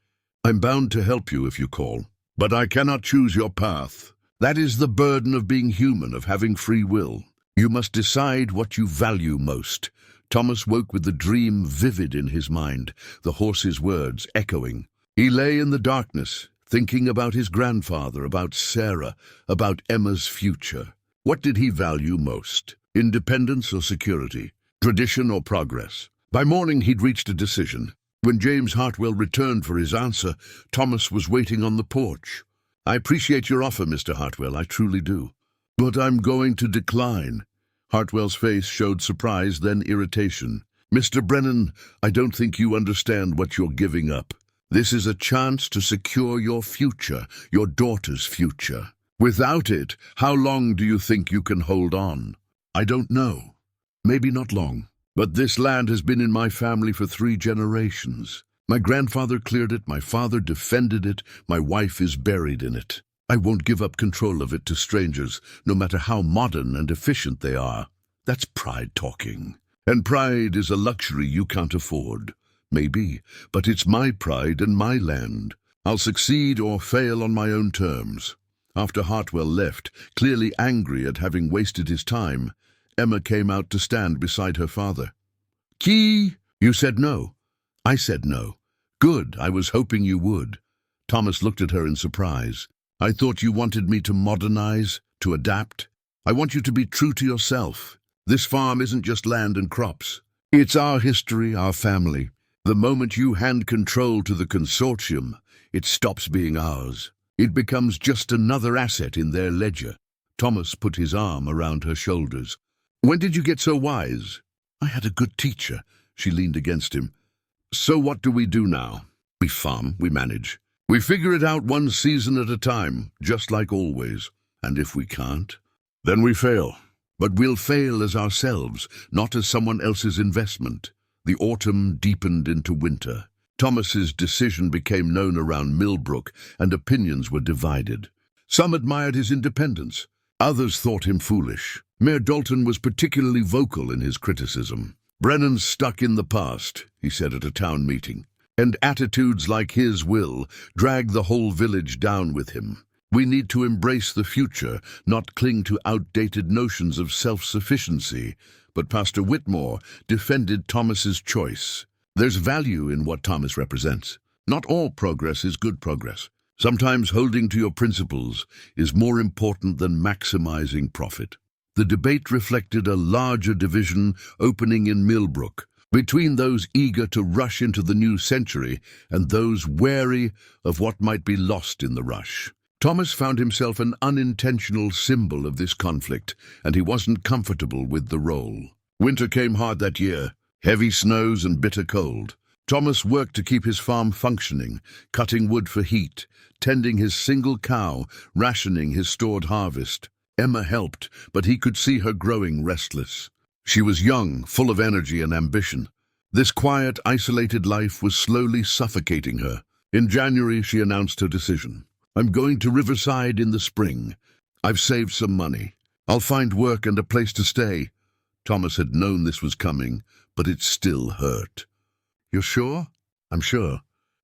I'm bound to help you if you call, but I cannot choose your path. That is the burden of being human, of having free will. You must decide what you value most." Thomas woke with the dream vivid in his mind, the horse's words echoing. He lay in the darkness, thinking about his grandfather, about Sarah, about Emma's future. What did he value most? Independence or security? Tradition or progress? By morning he'd reached a decision. When James Hartwell returned for his answer, Thomas was waiting on the porch. "I appreciate your offer, Mr. Hartwell, I truly do. But I'm going to decline." Hartwell's face showed surprise, then irritation. "Mr. Brennan, I don't think you understand what you're giving up. This is a chance to secure your future, your daughter's future. Without it, how long do you think you can hold on?" "I don't know. Maybe not long. But this land has been in my family for 3 generations. My grandfather cleared it, my father defended it, my wife is buried in it. I won't give up control of it to strangers, no matter how modern and efficient they are." That's pride talking. And pride is a luxury you can't afford. Maybe, but it's my pride and my land. I'll succeed or fail on my own terms. After Hartwell left, clearly angry at having wasted his time, Emma came out to stand beside her father. "Key, you said no." "I said no." "Good, I was hoping you would." Thomas looked at her in surprise. "I thought you wanted me to modernize, to adapt. I want you to be true to yourself. This farm isn't just land and crops. It's our history, our family. The moment you hand control to the consortium, it stops being ours. It becomes just another asset in their ledger." Thomas put his arm around her shoulders. "When did you get so wise?" "I had a good teacher." She leaned against him. "So what do we do now?" "We farm, we manage. We figure it out one season at a time, just like always. And if we can't, then we fail. But we'll fail as ourselves, not as someone else's investment." The autumn deepened into winter. Thomas's decision became known around Millbrook, and opinions were divided. Some admired his independence. Others thought him foolish. Mayor Dalton was particularly vocal in his criticism. "Brennan's stuck in the past," he said at a town meeting, "and attitudes like his will drag the whole village down with him. We need to embrace the future, not cling to outdated notions of self-sufficiency." But Pastor Whitmore defended Thomas's choice. "There's value in what Thomas represents. Not all progress is good progress. Sometimes holding to your principles is more important than maximizing profit. The debate reflected a larger division opening in Millbrook, between those eager to rush into the new century and those wary of what might be lost in the rush. Thomas found himself an unintentional symbol of this conflict, and he wasn't comfortable with the role. Winter came hard that year, heavy snows and bitter cold. Thomas worked to keep his farm functioning, cutting wood for heat, tending his single cow, rationing his stored harvest. Emma helped, but he could see her growing restless. She was young, full of energy and ambition. This quiet, isolated life was slowly suffocating her. In January, she announced her decision. "I'm going to Riverside in the spring. I've saved some money. I'll find work and a place to stay." Thomas had known this was coming, but it still hurt. "You're sure?" "I'm sure.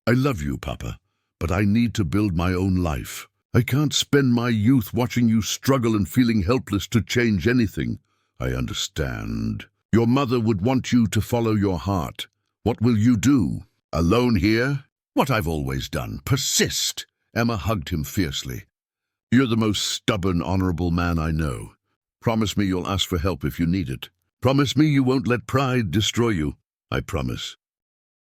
I love you, Papa, but I need to build my own life. I can't spend my youth watching you struggle and feeling helpless to change anything." "I understand. Your mother would want you to follow your heart. What will you do? Alone here?" "What I've always done. Persist." Emma hugged him fiercely. "You're the most stubborn, honorable man I know. Promise me you'll ask for help if you need it. Promise me you won't let pride destroy you." "I promise."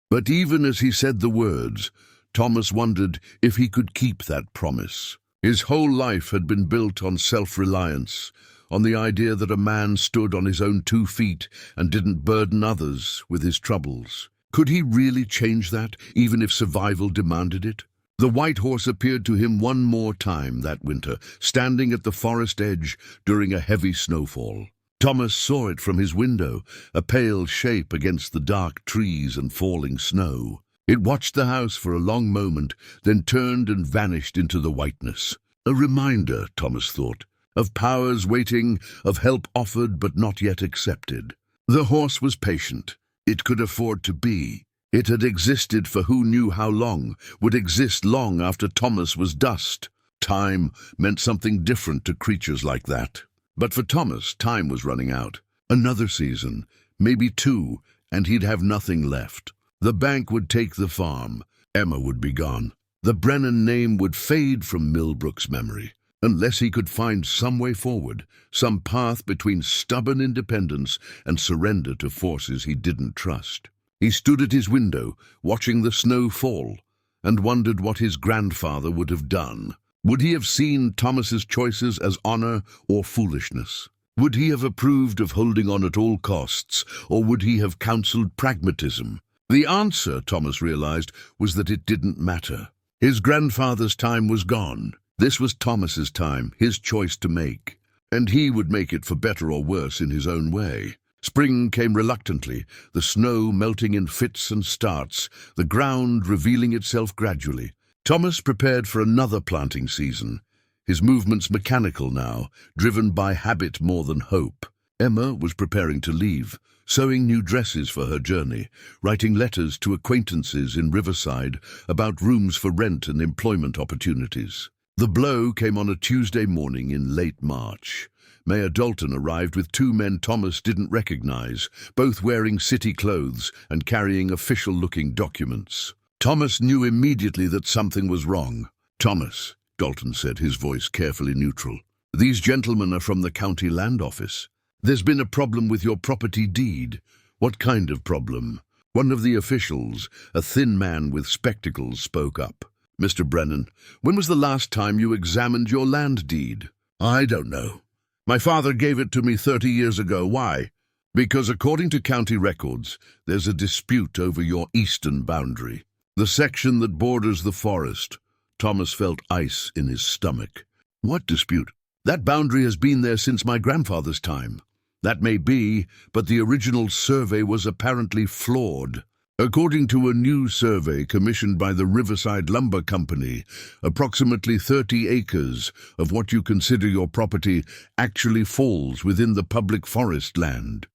But even as he said the words, Thomas wondered if he could keep that promise. His whole life had been built on self-reliance, on the idea that a man stood on his own 2 feet and didn't burden others with his troubles. Could he really change that, even if survival demanded it? The white horse appeared to him one more time that winter, standing at the forest edge during a heavy snowfall. Thomas saw it from his window, a pale shape against the dark trees and falling snow. It watched the house for a long moment, then turned and vanished into the whiteness. A reminder, Thomas thought, of powers waiting, of help offered but not yet accepted. The horse was patient. It could afford to be. It had existed for who knew how long, would exist long after Thomas was dust. Time meant something different to creatures like that. But for Thomas, time was running out. Another season, maybe 2, and he'd have nothing left. The bank would take the farm. Emma would be gone. The Brennan name would fade from Millbrook's memory, unless he could find some way forward, some path between stubborn independence and surrender to forces he didn't trust. He stood at his window, watching the snow fall, and wondered what his grandfather would have done. Would he have seen Thomas's choices as honor or foolishness? Would he have approved of holding on at all costs, or would he have counseled pragmatism? The answer, Thomas realized, was that it didn't matter. His grandfather's time was gone. This was Thomas's time, his choice to make. And he would make it for better or worse in his own way. Spring came reluctantly, the snow melting in fits and starts, the ground revealing itself gradually. Thomas prepared for another planting season, his movements mechanical now, driven by habit more than hope. Emma was preparing to leave, sewing new dresses for her journey, writing letters to acquaintances in Riverside about rooms for rent and employment opportunities. The blow came on a Tuesday morning in late March. Mayor Dalton arrived with 2 men Thomas didn't recognize, both wearing city clothes and carrying official-looking documents. Thomas knew immediately that something was wrong. "Thomas," Dalton said, his voice carefully neutral, "these gentlemen are from the county land office. There's been a problem with your property deed." "What kind of problem?" One of the officials, a thin man with spectacles, spoke up. "Mr. Brennan, when was the last time you examined your land deed?" "I don't know. My father gave it to me 30 years ago. Why?" "Because according to county records, there's a dispute over your eastern boundary. The section that borders the forest." Thomas felt ice in his stomach. "What dispute?" "That boundary has been there since my grandfather's time." "That may be, but the original survey was apparently flawed. According to a new survey commissioned by the Riverside Lumber Company, approximately 30 acres of what you consider your property actually falls within the public forest land."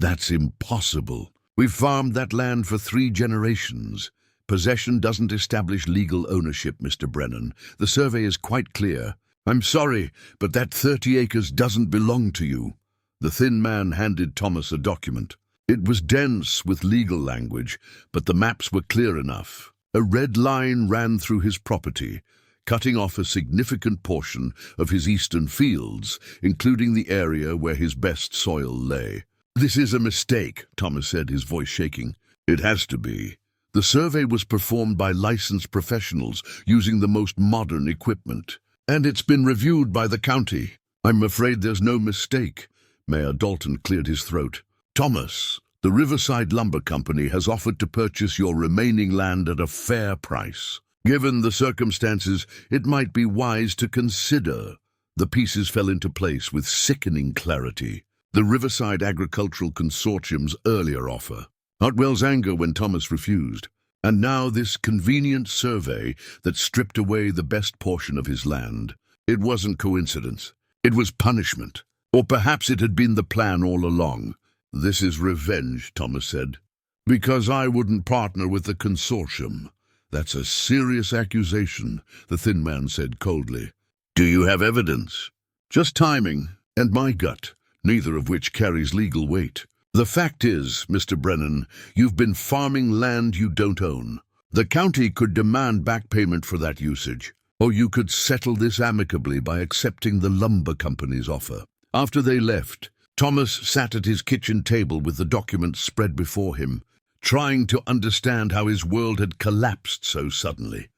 "That's impossible. We've farmed that land for 3 generations. Possession doesn't establish legal ownership, Mr. Brennan. The survey is quite clear." "I'm sorry, but that 30 acres doesn't belong to you." The thin man handed Thomas a document. It was dense with legal language, but the maps were clear enough. A red line ran through his property, cutting off a significant portion of his eastern fields, including the area where his best soil lay. "This is a mistake," Thomas said, his voice shaking. "It has to be. The survey was performed by licensed professionals using the most modern equipment, and it's been reviewed by the county. I'm afraid there's no mistake." Mayor Dalton cleared his throat. "Thomas, the Riverside Lumber Company has offered to purchase your remaining land at a fair price. Given the circumstances, it might be wise to consider." The pieces fell into place with sickening clarity. The Riverside Agricultural Consortium's earlier offer, Hartwell's anger when Thomas refused, and now this convenient survey that stripped away the best portion of his land. It wasn't coincidence. It was punishment. Or perhaps it had been the plan all along. "This is revenge," Thomas said. "Because I wouldn't partner with the consortium." "That's a serious accusation," the thin man said coldly. "Do you have evidence?" "Just timing and my gut, neither of which carries legal weight. The fact is, Mr. Brennan, you've been farming land you don't own. The county could demand back payment for that usage, or you could settle this amicably by accepting the lumber company's offer." After they left, Thomas sat at his kitchen table with the documents spread before him, trying to understand how his world had collapsed so suddenly.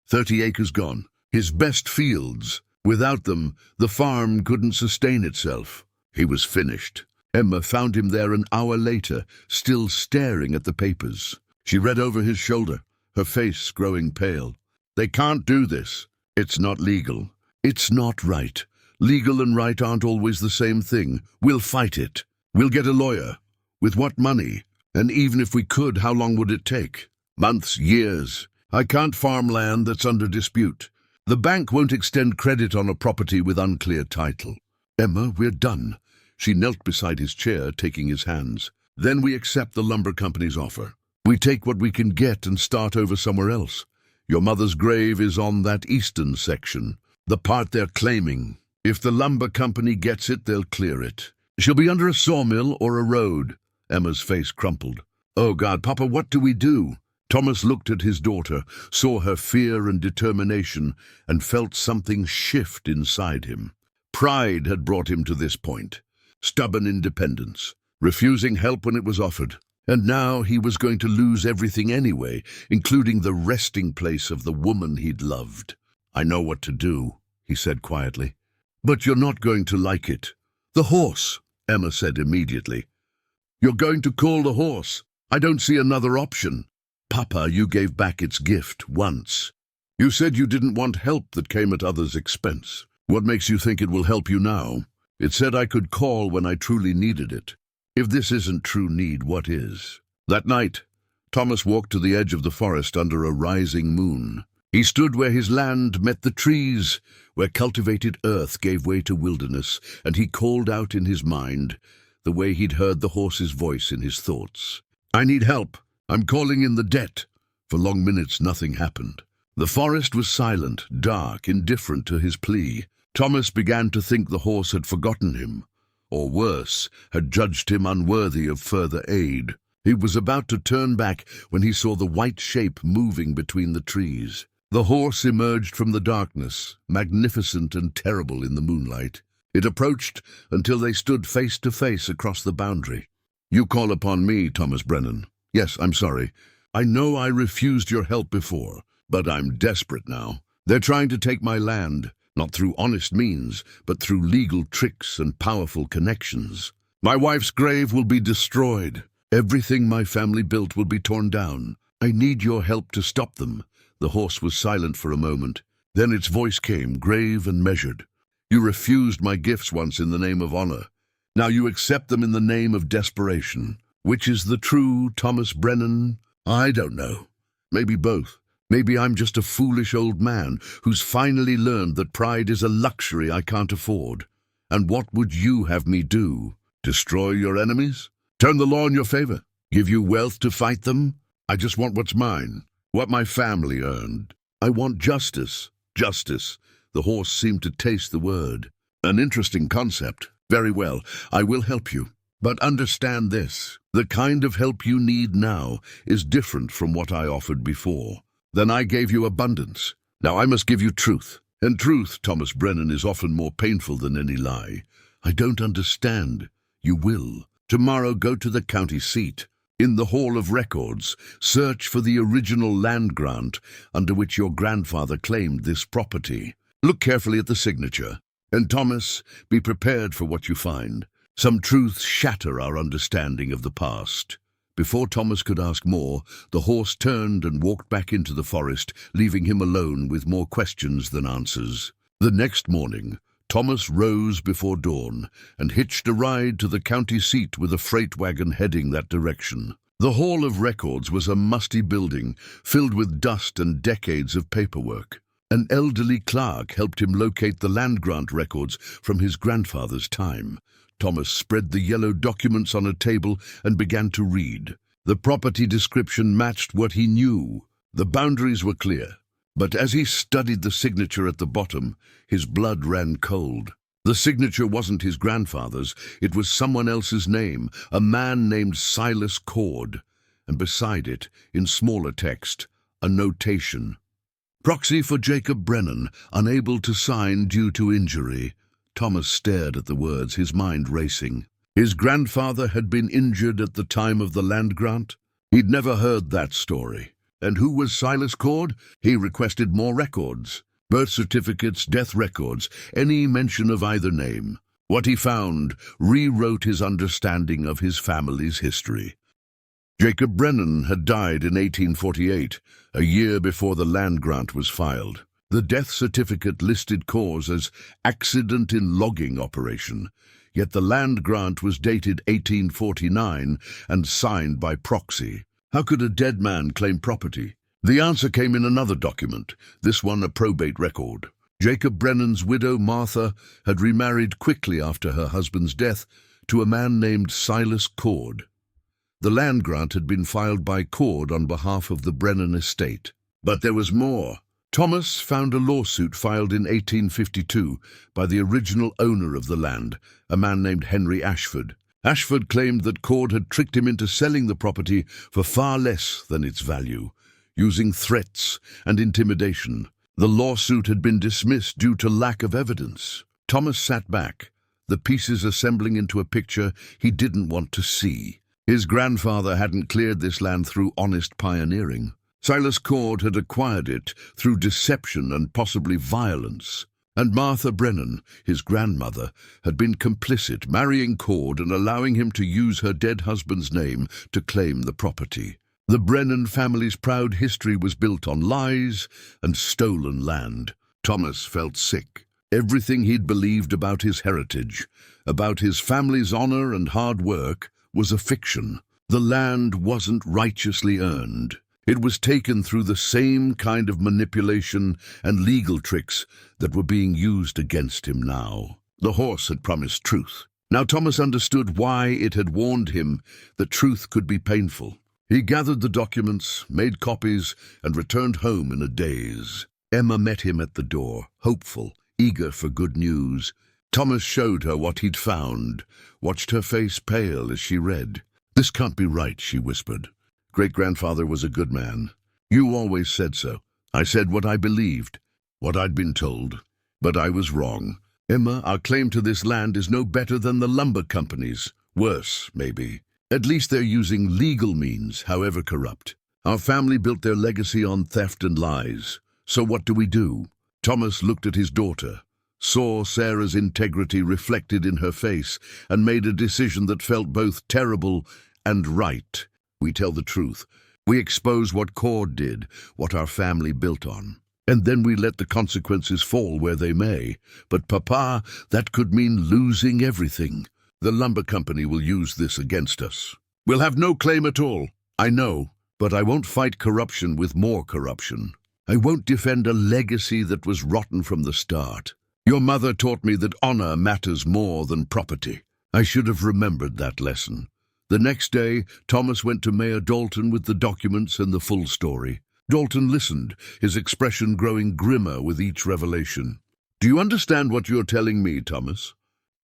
30 acres gone, his best fields. Without them, the farm couldn't sustain itself. He was finished. Emma found him there an hour later, still staring at the papers. She read over his shoulder, her face growing pale. "They can't do this. It's not legal. It's not right. Legal and right aren't always the same thing. We'll fight it. We'll get a lawyer. With what money? And even if we could, how long would it take? Months, years. I can't farm land that's under dispute. The bank won't extend credit on a property with unclear title." "Emma, we're done." She knelt beside his chair, taking his hands. "Then we accept the lumber company's offer. We take what we can get and start over somewhere else. Your mother's grave is on that eastern section, the part they're claiming. If the lumber company gets it, they'll clear it. She'll be under a sawmill or a road." Emma's face crumpled. "Oh God, Papa, what do we do?" Thomas looked at his daughter, saw her fear and determination, and felt something shift inside him. Pride had brought him to this point. Stubborn independence, refusing help when it was offered. And now he was going to lose everything anyway, including the resting place of the woman he'd loved. "I know what to do," he said quietly. "But you're not going to like it." "The horse," Emma said immediately. "You're going to call the horse. I don't see another option." "Papa, you gave back its gift once. You said you didn't want help that came at others' expense. What makes you think it will help you now? It said I could call when I truly needed it. If this isn't true need, what is?" That night, Thomas walked to the edge of the forest under a rising moon. He stood where his land met the trees, where cultivated earth gave way to wilderness, and he called out in his mind, the way he'd heard the horse's voice in his thoughts. "I need help. I'm calling in the debt." For long minutes nothing happened. The forest was silent, dark, indifferent to his plea. Thomas began to think the horse had forgotten him, or worse, had judged him unworthy of further aid. He was about to turn back when he saw the white shape moving between the trees. The horse emerged from the darkness, magnificent and terrible in the moonlight. It approached until they stood face to face across the boundary. "You call upon me, Thomas Brennan. Yes, I'm sorry. I know I refused your help before, but I'm desperate now. They're trying to take my land. Not through honest means, but through legal tricks and powerful connections. My wife's grave will be destroyed. Everything my family built will be torn down. I need your help to stop them." The horse was silent for a moment. Then its voice came, grave and measured. "You refused my gifts once in the name of honor. Now you accept them in the name of desperation. Which is the true Thomas Brennan? I don't know. Maybe both. Maybe I'm just a foolish old man who's finally learned that pride is a luxury I can't afford. And what would you have me do? Destroy your enemies? Turn the law in your favor? Give you wealth to fight them? I just want what's mine, what my family earned. I want justice. Justice. The horse seemed to taste the word. An interesting concept. Very well, I will help you. But understand this. The kind of help you need now is different from what I offered before. Then I gave you abundance. Now I must give you truth. And truth, Thomas Brennan, is often more painful than any lie. I don't understand. You will. Tomorrow go to the county seat. In the Hall of Records, search for the original land grant under which your grandfather claimed this property. Look carefully at the signature. And Thomas, be prepared for what you find. Some truths shatter our understanding of the past. Before Thomas could ask more, the horse turned and walked back into the forest, leaving him alone with more questions than answers. The next morning, Thomas rose before dawn and hitched a ride to the county seat with a freight wagon heading that direction. The Hall of Records was a musty building filled with dust and decades of paperwork. An elderly clerk helped him locate the land grant records from his grandfather's time. Thomas spread the yellow documents on a table and began to read. The property description matched what he knew. The boundaries were clear. But as he studied the signature at the bottom, his blood ran cold. The signature wasn't his grandfather's. It was someone else's name, a man named Silas Cord. And beside it, in smaller text, a notation. Proxy for Jacob Brennan, unable to sign due to injury. Thomas stared at the words, his mind racing. His grandfather had been injured at the time of the land grant? He'd never heard that story. And who was Silas Cord? He requested more records. Birth certificates, death records, any mention of either name. What he found rewrote his understanding of his family's history. Jacob Brennan had died in 1848, a year before the land grant was filed. The death certificate listed cause as accident in logging operation, yet the land grant was dated 1849 and signed by proxy. How could a dead man claim property? The answer came in another document, this one a probate record. Jacob Brennan's widow, Martha, had remarried quickly after her husband's death to a man named Silas Cord. The land grant had been filed by Cord on behalf of the Brennan estate. But there was more. Thomas found a lawsuit filed in 1852 by the original owner of the land, a man named Henry Ashford. Ashford claimed that Cord had tricked him into selling the property for far less than its value, using threats and intimidation. The lawsuit had been dismissed due to lack of evidence. Thomas sat back, the pieces assembling into a picture he didn't want to see. His grandfather hadn't cleared this land through honest pioneering. Silas Cord had acquired it through deception and possibly violence. And Martha Brennan, his grandmother, had been complicit, marrying Cord and allowing him to use her dead husband's name to claim the property. The Brennan family's proud history was built on lies and stolen land. Thomas felt sick. Everything he'd believed about his heritage, about his family's honor and hard work, was a fiction. The land wasn't righteously earned. It was taken through the same kind of manipulation and legal tricks that were being used against him now. The horse had promised truth. Now Thomas understood why it had warned him that truth could be painful. He gathered the documents, made copies, and returned home in a daze. Emma met him at the door, hopeful, eager for good news. Thomas showed her what he'd found, watched her face pale as she read. "This can't be right," she whispered. "Great-grandfather was a good man. You always said so. I said what I believed, what I'd been told. But I was wrong. Emma, our claim to this land is no better than the lumber companies. Worse, maybe. At least they're using legal means, however corrupt. Our family built their legacy on theft and lies. So what do we do?" Thomas looked at his daughter, saw Sarah's integrity reflected in her face, and made a decision that felt both terrible and right. "We tell the truth. We expose what Cord did, what our family built on. And then we let the consequences fall where they may. But, Papa, that could mean losing everything. The lumber company will use this against us. We'll have no claim at all. I know, but I won't fight corruption with more corruption. I won't defend a legacy that was rotten from the start. Your mother taught me that honor matters more than property. I should have remembered that lesson." The next day, Thomas went to Mayor Dalton with the documents and the full story. Dalton listened, his expression growing grimmer with each revelation. "Do you understand what you're telling me, Thomas?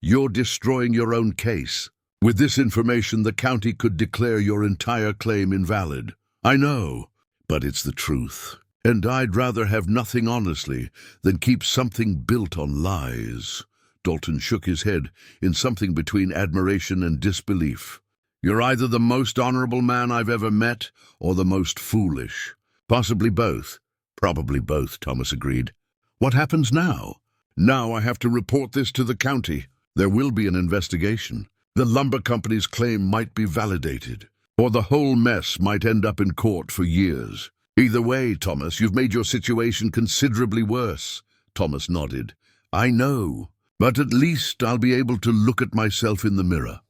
You're destroying your own case. With this information, the county could declare your entire claim invalid. I know, but it's the truth. And I'd rather have nothing honestly than keep something built on lies. Dalton shook his head in something between admiration and disbelief. You're either the most honorable man I've ever met or the most foolish. Possibly both. Probably both, Thomas agreed. What happens now? Now I have to report this to the county. There will be an investigation. The lumber company's claim might be validated, or the whole mess might end up in court for years. Either way, Thomas, you've made your situation considerably worse. Thomas nodded. I know, but at least I'll be able to look at myself in the mirror.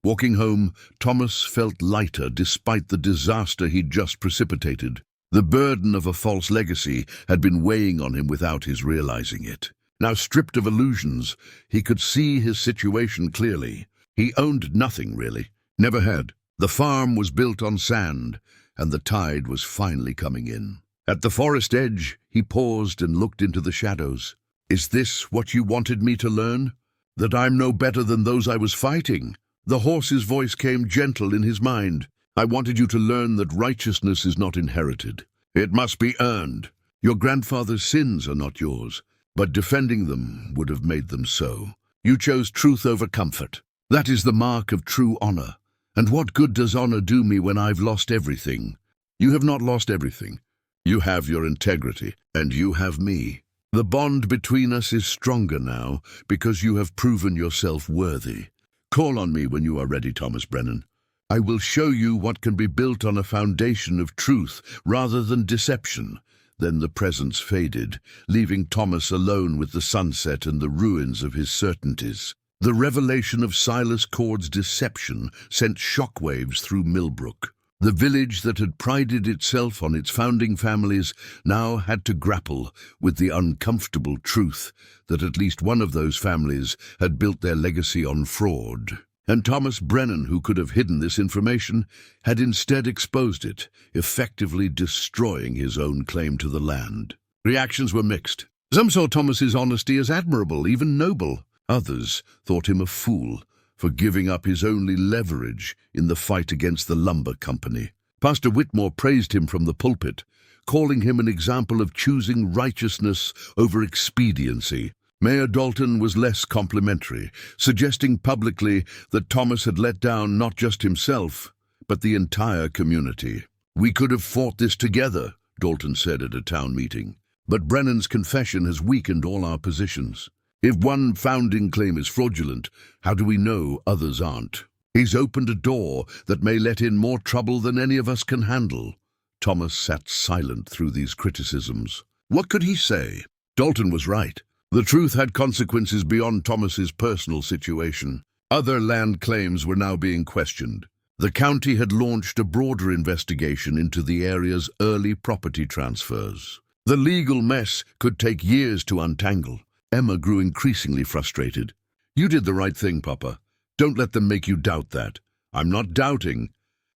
Walking home, Thomas felt lighter despite the disaster he'd just precipitated. The burden of a false legacy had been weighing on him without his realizing it. Now stripped of illusions, he could see his situation clearly. He owned nothing, really. Never had. The farm was built on sand, and the tide was finally coming in. At the forest edge, he paused and looked into the shadows. Is this what you wanted me to learn? That I'm no better than those I was fighting? The horse's voice came gentle in his mind. I wanted you to learn that righteousness is not inherited. It must be earned. Your grandfather's sins are not yours, but defending them would have made them so. You chose truth over comfort. That is the mark of true honor. And what good does honor do me when I've lost everything? You have not lost everything. You have your integrity, and you have me. The bond between us is stronger now because you have proven yourself worthy. Call on me when you are ready, Thomas Brennan. I will show you what can be built on a foundation of truth rather than deception. Then the presence faded, leaving Thomas alone with the sunset and the ruins of his certainties. The revelation of Silas Cord's deception sent shockwaves through Millbrook. The village that had prided itself on its founding families now had to grapple with the uncomfortable truth that at least one of those families had built their legacy on fraud. And Thomas Brennan, who could have hidden this information, had instead exposed it, effectively destroying his own claim to the land. Reactions were mixed. Some saw Thomas's honesty as admirable, even noble. Others thought him a fool for giving up his only leverage in the fight against the lumber company. Pastor Whitmore praised him from the pulpit, calling him an example of choosing righteousness over expediency. Mayor Dalton was less complimentary, suggesting publicly that Thomas had let down not just himself, but the entire community. We could have fought this together, Dalton said at a town meeting. But Brennan's confession has weakened all our positions. If one founding claim is fraudulent, how do we know others aren't? He's opened a door that may let in more trouble than any of us can handle. Thomas sat silent through these criticisms. What could he say? Dalton was right. The truth had consequences beyond Thomas's personal situation. Other land claims were now being questioned. The county had launched a broader investigation into the area's early property transfers. The legal mess could take years to untangle. Emma grew increasingly frustrated. You did the right thing, Papa. Don't let them make you doubt that. I'm not doubting,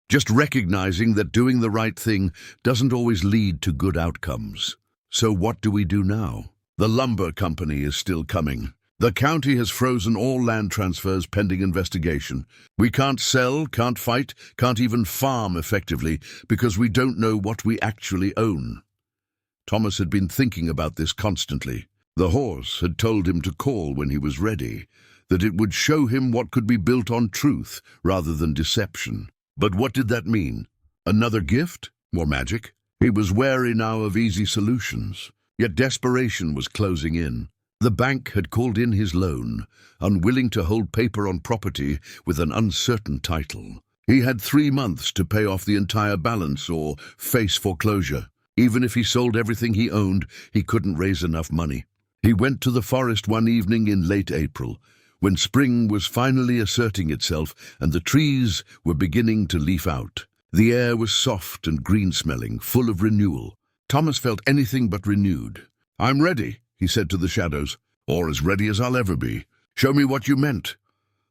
just recognizing that doing the right thing doesn't always lead to good outcomes. So what do we do now? The lumber company is still coming. The county has frozen all land transfers pending investigation. We can't sell, can't fight, can't even farm effectively because we don't know what we actually own. Thomas had been thinking about this constantly. The horse had told him to call when he was ready, that it would show him what could be built on truth rather than deception. But what did that mean? Another gift? More magic? He was wary now of easy solutions, yet desperation was closing in. The bank had called in his loan, unwilling to hold paper on property with an uncertain title. He had 3 months to pay off the entire balance or face foreclosure. Even if he sold everything he owned, he couldn't raise enough money. He went to the forest one evening in late April, when spring was finally asserting itself and the trees were beginning to leaf out. The air was soft and green-smelling, full of renewal. Thomas felt anything but renewed. I'm ready, he said to the shadows, or as ready as I'll ever be. Show me what you meant.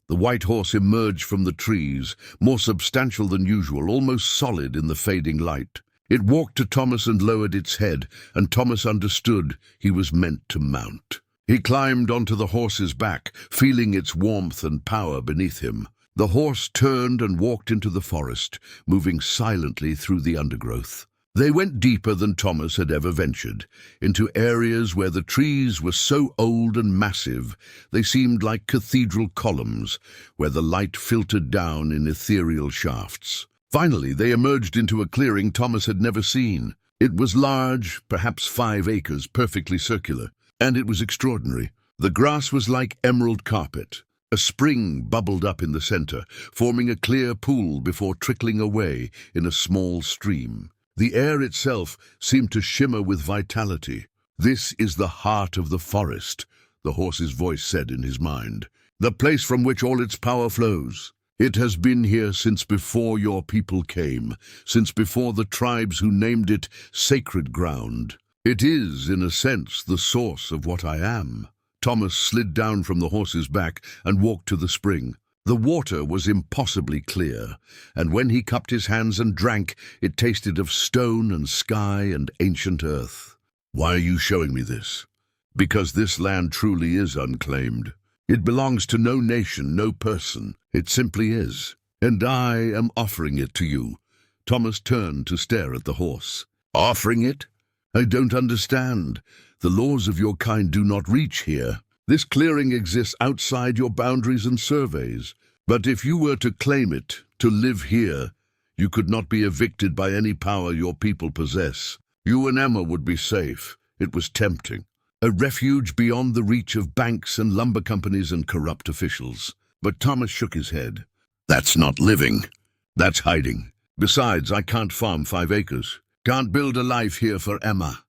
The white horse emerged from the trees, more substantial than usual, almost solid in the fading light. It walked to Thomas and lowered its head, and Thomas understood he was meant to mount. He climbed onto the horse's back, feeling its warmth and power beneath him. The horse turned and walked into the forest, moving silently through the undergrowth. They went deeper than Thomas had ever ventured, into areas where the trees were so old and massive they seemed like cathedral columns, where the light filtered down in ethereal shafts. Finally, they emerged into a clearing Thomas had never seen. It was large, perhaps 5 acres, perfectly circular, and it was extraordinary. The grass was like emerald carpet. A spring bubbled up in the center, forming a clear pool before trickling away in a small stream. The air itself seemed to shimmer with vitality. "This is the heart of the forest," the horse's voice said in his mind. "The place from which all its power flows. It has been here since before your people came, since before the tribes who named it sacred ground. It is, in a sense, the source of what I am." Thomas slid down from the horse's back and walked to the spring. The water was impossibly clear, and when he cupped his hands and drank, it tasted of stone and sky and ancient earth. "Why are you showing me this?" "Because this land truly is unclaimed. It belongs to no nation, no person. It simply is. And I am offering it to you." Thomas turned to stare at the horse. "Offering it? I don't understand. The laws of your kind do not reach here. This clearing exists outside your boundaries and surveys. But if you were to claim it, to live here, you could not be evicted by any power your people possess. You and Emma would be safe. It was tempting. A refuge beyond the reach of banks and lumber companies and corrupt officials." But Thomas shook his head. "That's not living. That's hiding. Besides, I can't farm 5 acres. Can't build a life here for Emma."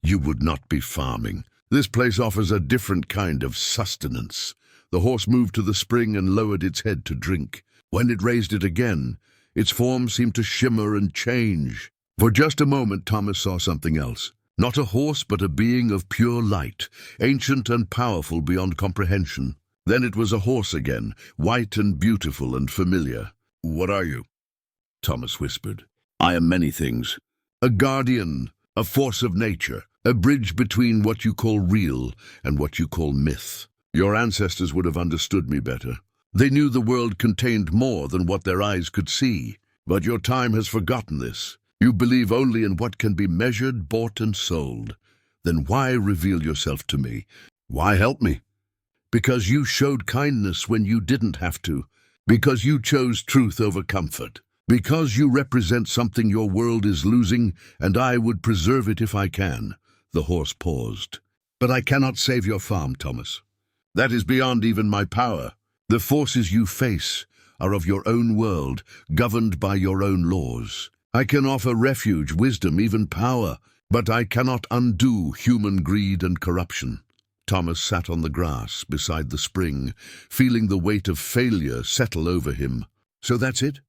"You would not be farming. This place offers a different kind of sustenance." The horse moved to the spring and lowered its head to drink. When it raised it again, its form seemed to shimmer and change. For just a moment, Thomas saw something else. Not a horse, but a being of pure light, ancient and powerful beyond comprehension. Then it was a horse again, white and beautiful and familiar. "What are you?" Thomas whispered. "I am many things. A guardian, a force of nature, a bridge between what you call real and what you call myth. Your ancestors would have understood me better. They knew the world contained more than what their eyes could see. But your time has forgotten this. You believe only in what can be measured, bought, and sold. Then why reveal yourself to me? Why help me? Because you showed kindness when you didn't have to. Because you chose truth over comfort. Because you represent something your world is losing, and I would preserve it if I can." The horse paused. "But I cannot save your farm, Thomas. That is beyond even my power. The forces you face are of your own world, governed by your own laws. I can offer refuge, wisdom, even power, but I cannot undo human greed and corruption." Thomas sat on the grass beside the spring, feeling the weight of failure settle over him. "So that's it?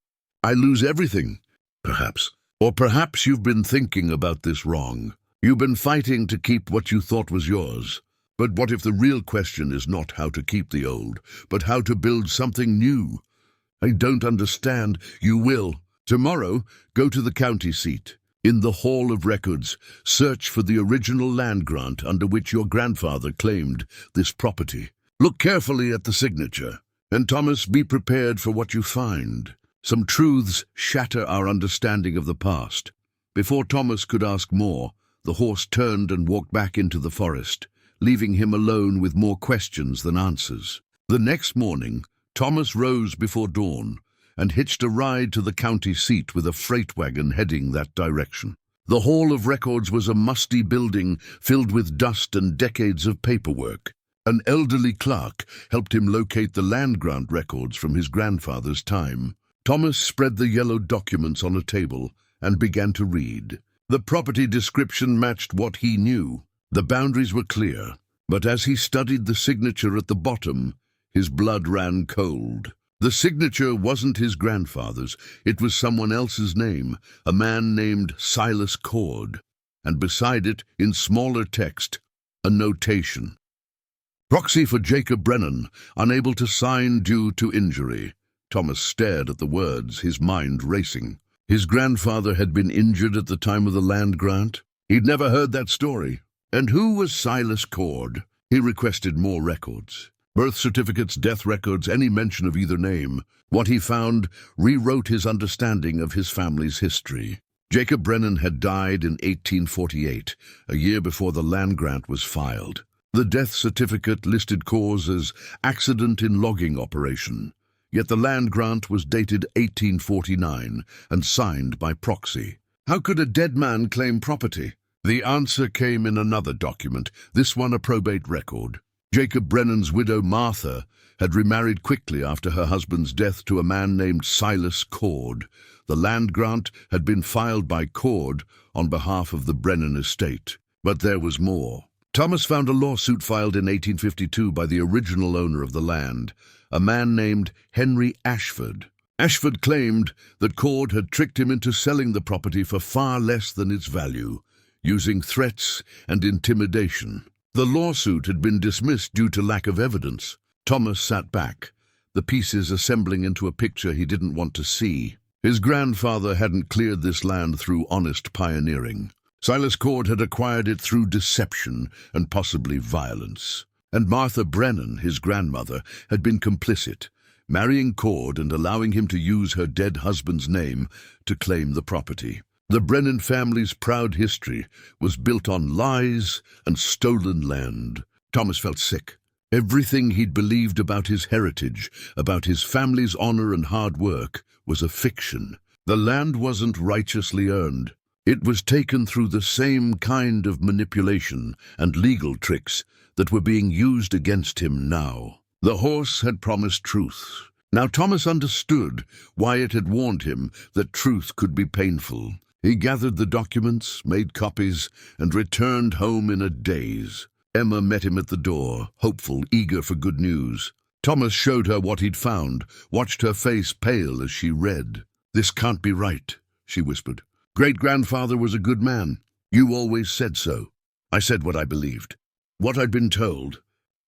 I lose everything?" "Perhaps. Or perhaps you've been thinking about this wrong. You've been fighting to keep what you thought was yours. But what if the real question is not how to keep the old, but how to build something new? I don't understand." "You will. Tomorrow, go to the county seat. In the Hall of Records, search for the original land grant under which your grandfather claimed this property. Look carefully at the signature. And Thomas, be prepared for what you find. Some truths shatter our understanding of the past." Before Thomas could ask more, the horse turned and walked back into the forest, leaving him alone with more questions than answers. The next morning, Thomas rose before dawn and hitched a ride to the county seat with a freight wagon heading that direction. The Hall of Records was a musty building filled with dust and decades of paperwork. An elderly clerk helped him locate the land grant records from his grandfather's time. Thomas spread the yellow documents on a table and began to read. The property description matched what he knew. The boundaries were clear, but as he studied the signature at the bottom, his blood ran cold. The signature wasn't his grandfather's, it was someone else's name, a man named Silas Cord, and beside it, in smaller text, a notation. "Proxy for Jacob Brennan, unable to sign due to injury." Thomas stared at the words, his mind racing. His grandfather had been injured at the time of the land grant. He'd never heard that story. And who was Silas Cord? He requested more records. Birth certificates, death records, any mention of either name. What he found rewrote his understanding of his family's history. Jacob Brennan had died in 1848, a year before the land grant was filed. The death certificate listed cause as accident in logging operation, yet the land grant was dated 1849 and signed by proxy. How could a dead man claim property? The answer came in another document, this one a probate record. Jacob Brennan's widow Martha had remarried quickly after her husband's death to a man named Silas Cord. The land grant had been filed by Cord on behalf of the Brennan estate. But there was more. Thomas found a lawsuit filed in 1852 by the original owner of the land, a man named Henry Ashford. Ashford claimed that Cord had tricked him into selling the property for far less than its value, using threats and intimidation. The lawsuit had been dismissed due to lack of evidence. Thomas sat back, the pieces assembling into a picture he didn't want to see. His grandfather hadn't cleared this land through honest pioneering. Silas Cord had acquired it through deception and possibly violence. And Martha Brennan, his grandmother, had been complicit, marrying Cord and allowing him to use her dead husband's name to claim the property. The Brennan family's proud history was built on lies and stolen land. Thomas felt sick. Everything he'd believed about his heritage, about his family's honor and hard work, was a fiction. The land wasn't righteously earned. It was taken through the same kind of manipulation and legal tricks that were being used against him now. The horse had promised truth. Now Thomas understood why it had warned him that truth could be painful. He gathered the documents, made copies, and returned home in a daze. Emma met him at the door, hopeful, eager for good news. Thomas showed her what he'd found, watched her face pale as she read. "This can't be right," she whispered. "Great-grandfather was a good man. You always said so." I said what I believed, what I'd been told,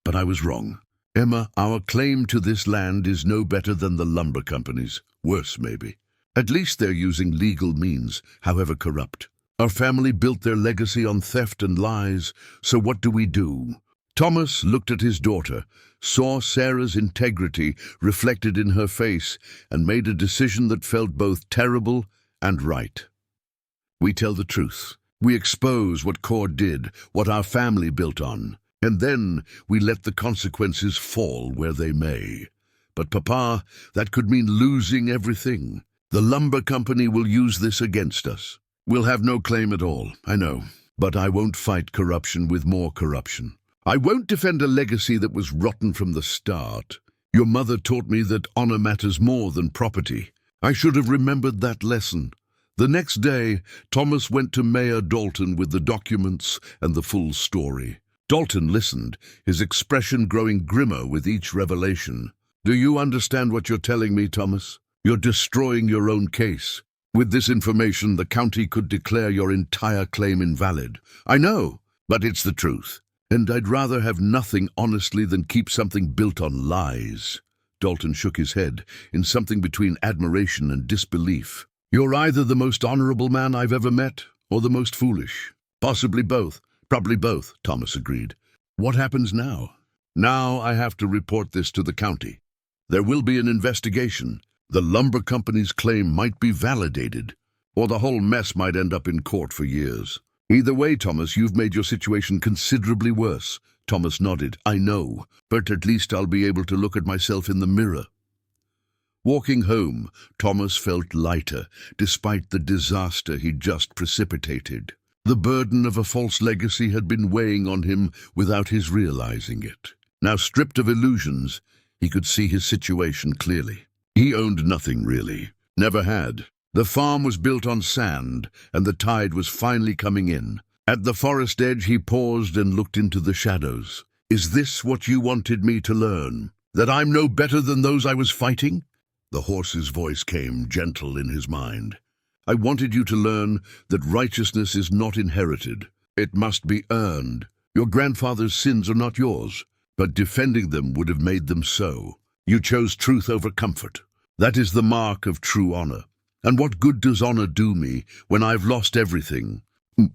but I was wrong. Emma, our claim to this land is no better than the lumber companies. Worse, maybe. At least they're using legal means, however corrupt. Our family built their legacy on theft and lies, so what do we do? Thomas looked at his daughter, saw Sarah's integrity reflected in her face, and made a decision that felt both terrible and right. We tell the truth. We expose what Cord did, what our family built on, and then we let the consequences fall where they may. But Papa, that could mean losing everything. The lumber company will use this against us. We'll have no claim at all, I know, but I won't fight corruption with more corruption. I won't defend a legacy that was rotten from the start. Your mother taught me that honor matters more than property. I should have remembered that lesson. The next day, Thomas went to Mayor Dalton with the documents and the full story. Dalton listened, his expression growing grimmer with each revelation. "Do you understand what you're telling me, Thomas? You're destroying your own case. With this information, the county could declare your entire claim invalid. I know, but it's the truth. And I'd rather have nothing honestly than keep something built on lies." Dalton shook his head, in something between admiration and disbelief. "You're either the most honorable man I've ever met, or the most foolish." "Possibly both. Probably both," Thomas agreed. "What happens now?" "Now I have to report this to the county. There will be an investigation. The lumber company's claim might be validated, or the whole mess might end up in court for years. Either way, Thomas, you've made your situation considerably worse." Thomas nodded. "I know, but at least I'll be able to look at myself in the mirror." Walking home, Thomas felt lighter, despite the disaster he'd just precipitated. The burden of a false legacy had been weighing on him without his realizing it. Now, stripped of illusions, he could see his situation clearly. He owned nothing, really. Never had. The farm was built on sand, and the tide was finally coming in. At the forest edge, he paused and looked into the shadows. "Is this what you wanted me to learn? That I'm no better than those I was fighting?" The horse's voice came, gentle in his mind. "I wanted you to learn that righteousness is not inherited. It must be earned. Your grandfather's sins are not yours, but defending them would have made them so. You chose truth over comfort. That is the mark of true honor. And what good does honor do me when I've lost everything?"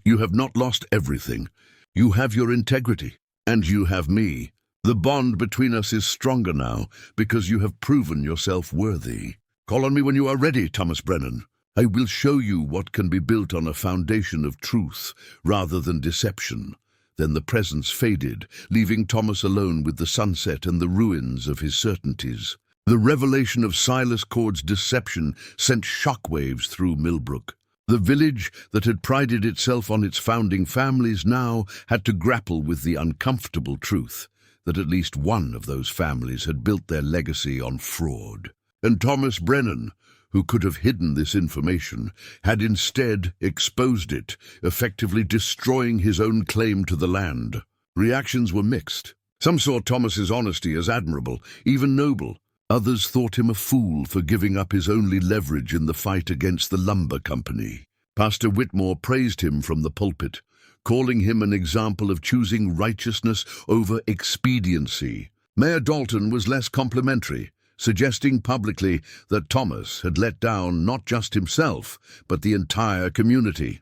"You have not lost everything. You have your integrity, and you have me. The bond between us is stronger now because you have proven yourself worthy. Call on me when you are ready, Thomas Brennan, I will show you what can be built on a foundation of truth rather than deception." Then the presence faded, leaving Thomas alone with the sunset and the ruins of his certainties. The revelation of Silas Cord's deception sent shockwaves through Millbrook. The village that had prided itself on its founding families now had to grapple with the uncomfortable truth that at least one of those families had built their legacy on fraud. And Thomas Brennan, who could have hidden this information, had instead exposed it, effectively destroying his own claim to the land. Reactions were mixed. Some saw Thomas's honesty as admirable, even noble. Others thought him a fool for giving up his only leverage in the fight against the lumber company. Pastor Whitmore praised him from the pulpit, calling him an example of choosing righteousness over expediency. Mayor Dalton was less complimentary, suggesting publicly that Thomas had let down not just himself, but the entire community.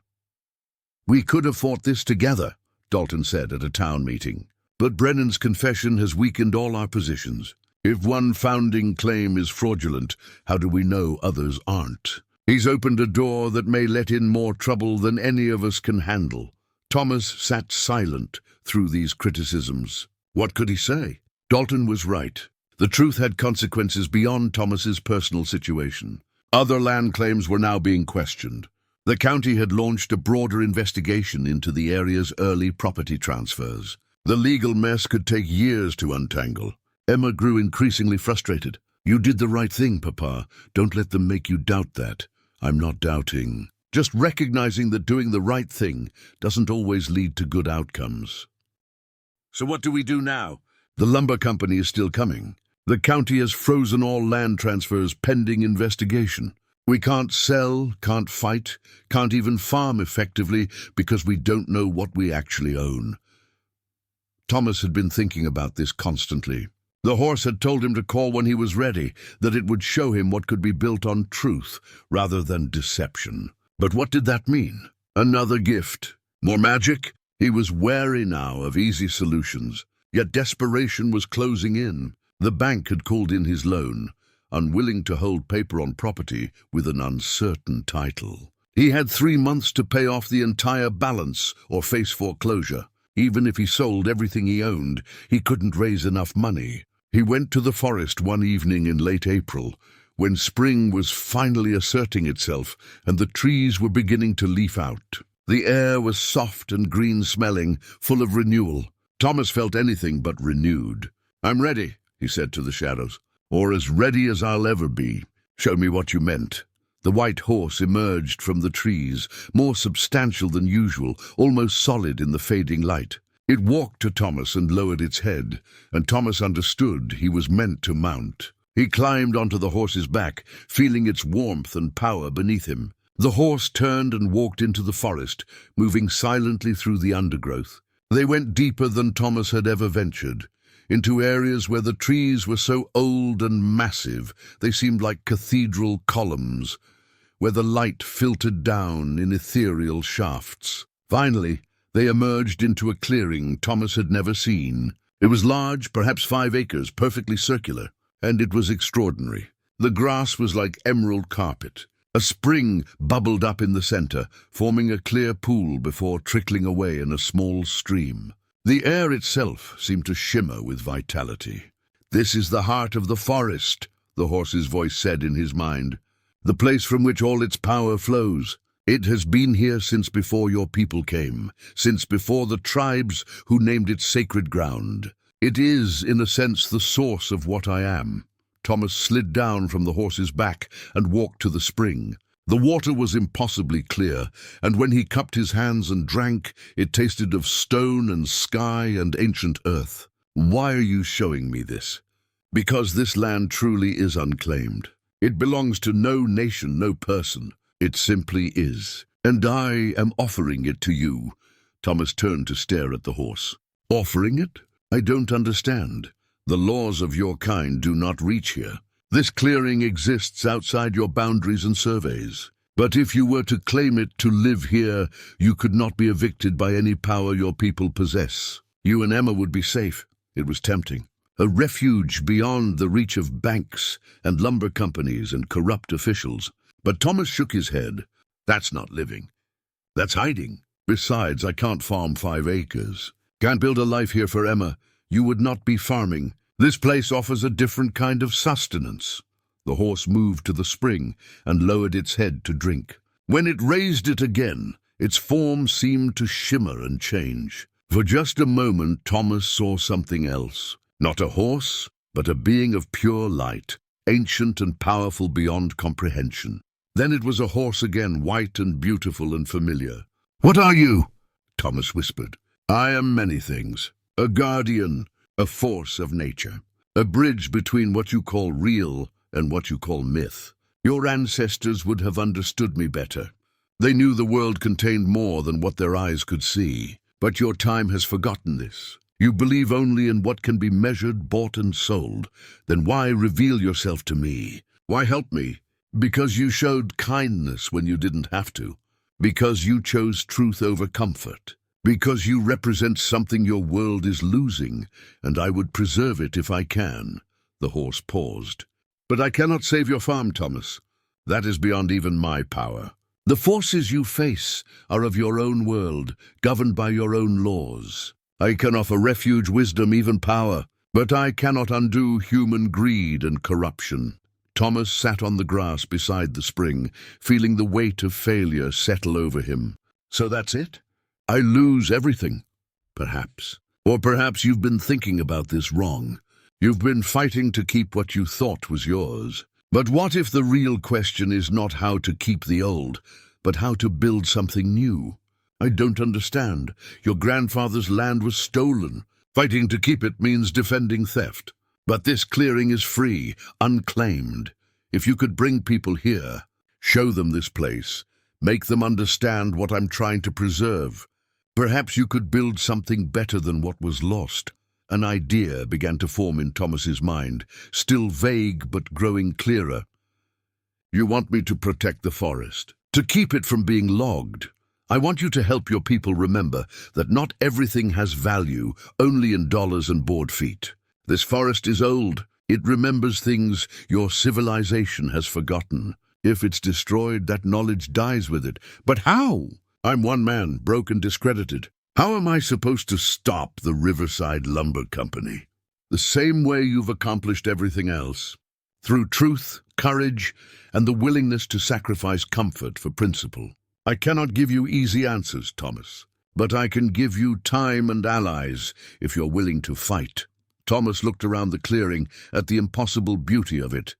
"We could have fought this together," Dalton said at a town meeting. "But Brennan's confession has weakened all our positions. If one founding claim is fraudulent, how do we know others aren't? He's opened a door that may let in more trouble than any of us can handle." Thomas sat silent through these criticisms. What could he say? Dalton was right. The truth had consequences beyond Thomas's personal situation. Other land claims were now being questioned. The county had launched a broader investigation into the area's early property transfers. The legal mess could take years to untangle. Emma grew increasingly frustrated. "You did the right thing, Papa. Don't let them make you doubt that." "I'm not doubting. Just recognizing that doing the right thing doesn't always lead to good outcomes." "So what do we do now?" "The lumber company is still coming. The county has frozen all land transfers pending investigation. We can't sell, can't fight, can't even farm effectively because we don't know what we actually own." Thomas had been thinking about this constantly. The horse had told him to call when he was ready, that it would show him what could be built on truth rather than deception. But what did that mean? Another gift? More magic? He was wary now of easy solutions, yet desperation was closing in. The bank had called in his loan, unwilling to hold paper on property with an uncertain title. He had 3 months to pay off the entire balance or face foreclosure. Even if he sold everything he owned, he couldn't raise enough money. He went to the forest one evening in late April, when spring was finally asserting itself and the trees were beginning to leaf out. The air was soft and green-smelling, full of renewal. Thomas felt anything but renewed. "I'm ready," he said to the shadows, "or as ready as I'll ever be. Show me what you meant." The white horse emerged from the trees, more substantial than usual, almost solid in the fading light. It walked to Thomas and lowered its head, and Thomas understood he was meant to mount. He climbed onto the horse's back, feeling its warmth and power beneath him. The horse turned and walked into the forest, moving silently through the undergrowth. They went deeper than Thomas had ever ventured, into areas where the trees were so old and massive they seemed like cathedral columns, where the light filtered down in ethereal shafts. Finally, they emerged into a clearing Thomas had never seen. It was large, perhaps 5 acres, perfectly circular, and it was extraordinary. The grass was like emerald carpet. A spring bubbled up in the center, forming a clear pool before trickling away in a small stream. The air itself seemed to shimmer with vitality. "This is the heart of the forest," the horse's voice said in his mind. "The place from which all its power flows. It has been here since before your people came, since before the tribes who named it sacred ground. It is, in a sense, the source of what I am." Thomas slid down from the horse's back and walked to the spring. The water was impossibly clear, and when he cupped his hands and drank, it tasted of stone and sky and ancient earth. "Why are you showing me this?" "Because this land truly is unclaimed. It belongs to no nation, no person. It simply is. And I am offering it to you." Thomas turned to stare at the horse. "Offering it? I don't understand. The laws of your kind do not reach here. This clearing exists outside your boundaries and surveys. But if you were to claim it to live here, you could not be evicted by any power your people possess. You and Emma would be safe." It was tempting. A refuge beyond the reach of banks and lumber companies and corrupt officials. But Thomas shook his head. That's not living. That's hiding. Besides, I can't farm 5 acres. Can't build a life here for Emma. You would not be farming. This place offers a different kind of sustenance. The horse moved to the spring and lowered its head to drink. When it raised it again, its form seemed to shimmer and change. For just a moment, Thomas saw something else. Not a horse, but a being of pure light, ancient and powerful beyond comprehension. Then it was a horse again, white and beautiful and familiar. "What are you?" Thomas whispered. "I am many things. A guardian, a force of nature. A bridge between what you call real and what you call myth. Your ancestors would have understood me better. They knew the world contained more than what their eyes could see. But your time has forgotten this. You believe only in what can be measured, bought and sold. Then why reveal yourself to me? Why help me? Because you showed kindness when you didn't have to. Because you chose truth over comfort. Because you represent something your world is losing, and I would preserve it if I can." The horse paused. "But I cannot save your farm, Thomas. That is beyond even my power. The forces you face are of your own world, governed by your own laws. I can offer refuge, wisdom, even power, but I cannot undo human greed and corruption." Thomas sat on the grass beside the spring, feeling the weight of failure settle over him. "So that's it? I lose everything?" "Perhaps. Or perhaps you've been thinking about this wrong. You've been fighting to keep what you thought was yours. But what if the real question is not how to keep the old, but how to build something new? I don't understand. Your grandfather's land was stolen. Fighting to keep it means defending theft. But this clearing is free, unclaimed. If you could bring people here, show them this place, make them understand what I'm trying to preserve, perhaps you could build something better than what was lost." An idea began to form in Thomas's mind, still vague but growing clearer. "You want me to protect the forest, to keep it from being logged. I want you to help your people remember that not everything has value only in dollars and board feet. This forest is old. It remembers things your civilization has forgotten. If it's destroyed, that knowledge dies with it. But how? I'm one man, broke and discredited. How am I supposed to stop the Riverside Lumber Company? The same way you've accomplished everything else. Through truth, courage, and the willingness to sacrifice comfort for principle. I cannot give you easy answers, Thomas, but I can give you time and allies if you're willing to fight." Thomas looked around the clearing at the impossible beauty of it,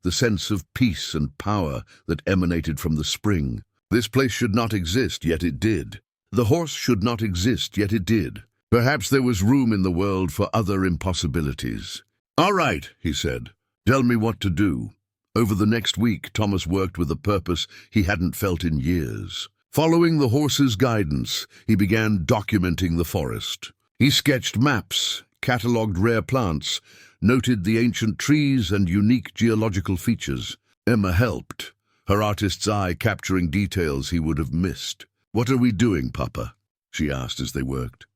the sense of peace and power that emanated from the spring. This place should not exist, yet it did. The horse should not exist, yet it did. Perhaps there was room in the world for other impossibilities. "All right," he said. "Tell me what to do." Over the next week, Thomas worked with a purpose he hadn't felt in years. Following the horse's guidance, he began documenting the forest. He sketched maps, catalogued rare plants, noted the ancient trees and unique geological features. Emma helped, her artist's eye capturing details he would have missed. "What are we doing, Papa?" she asked as they worked.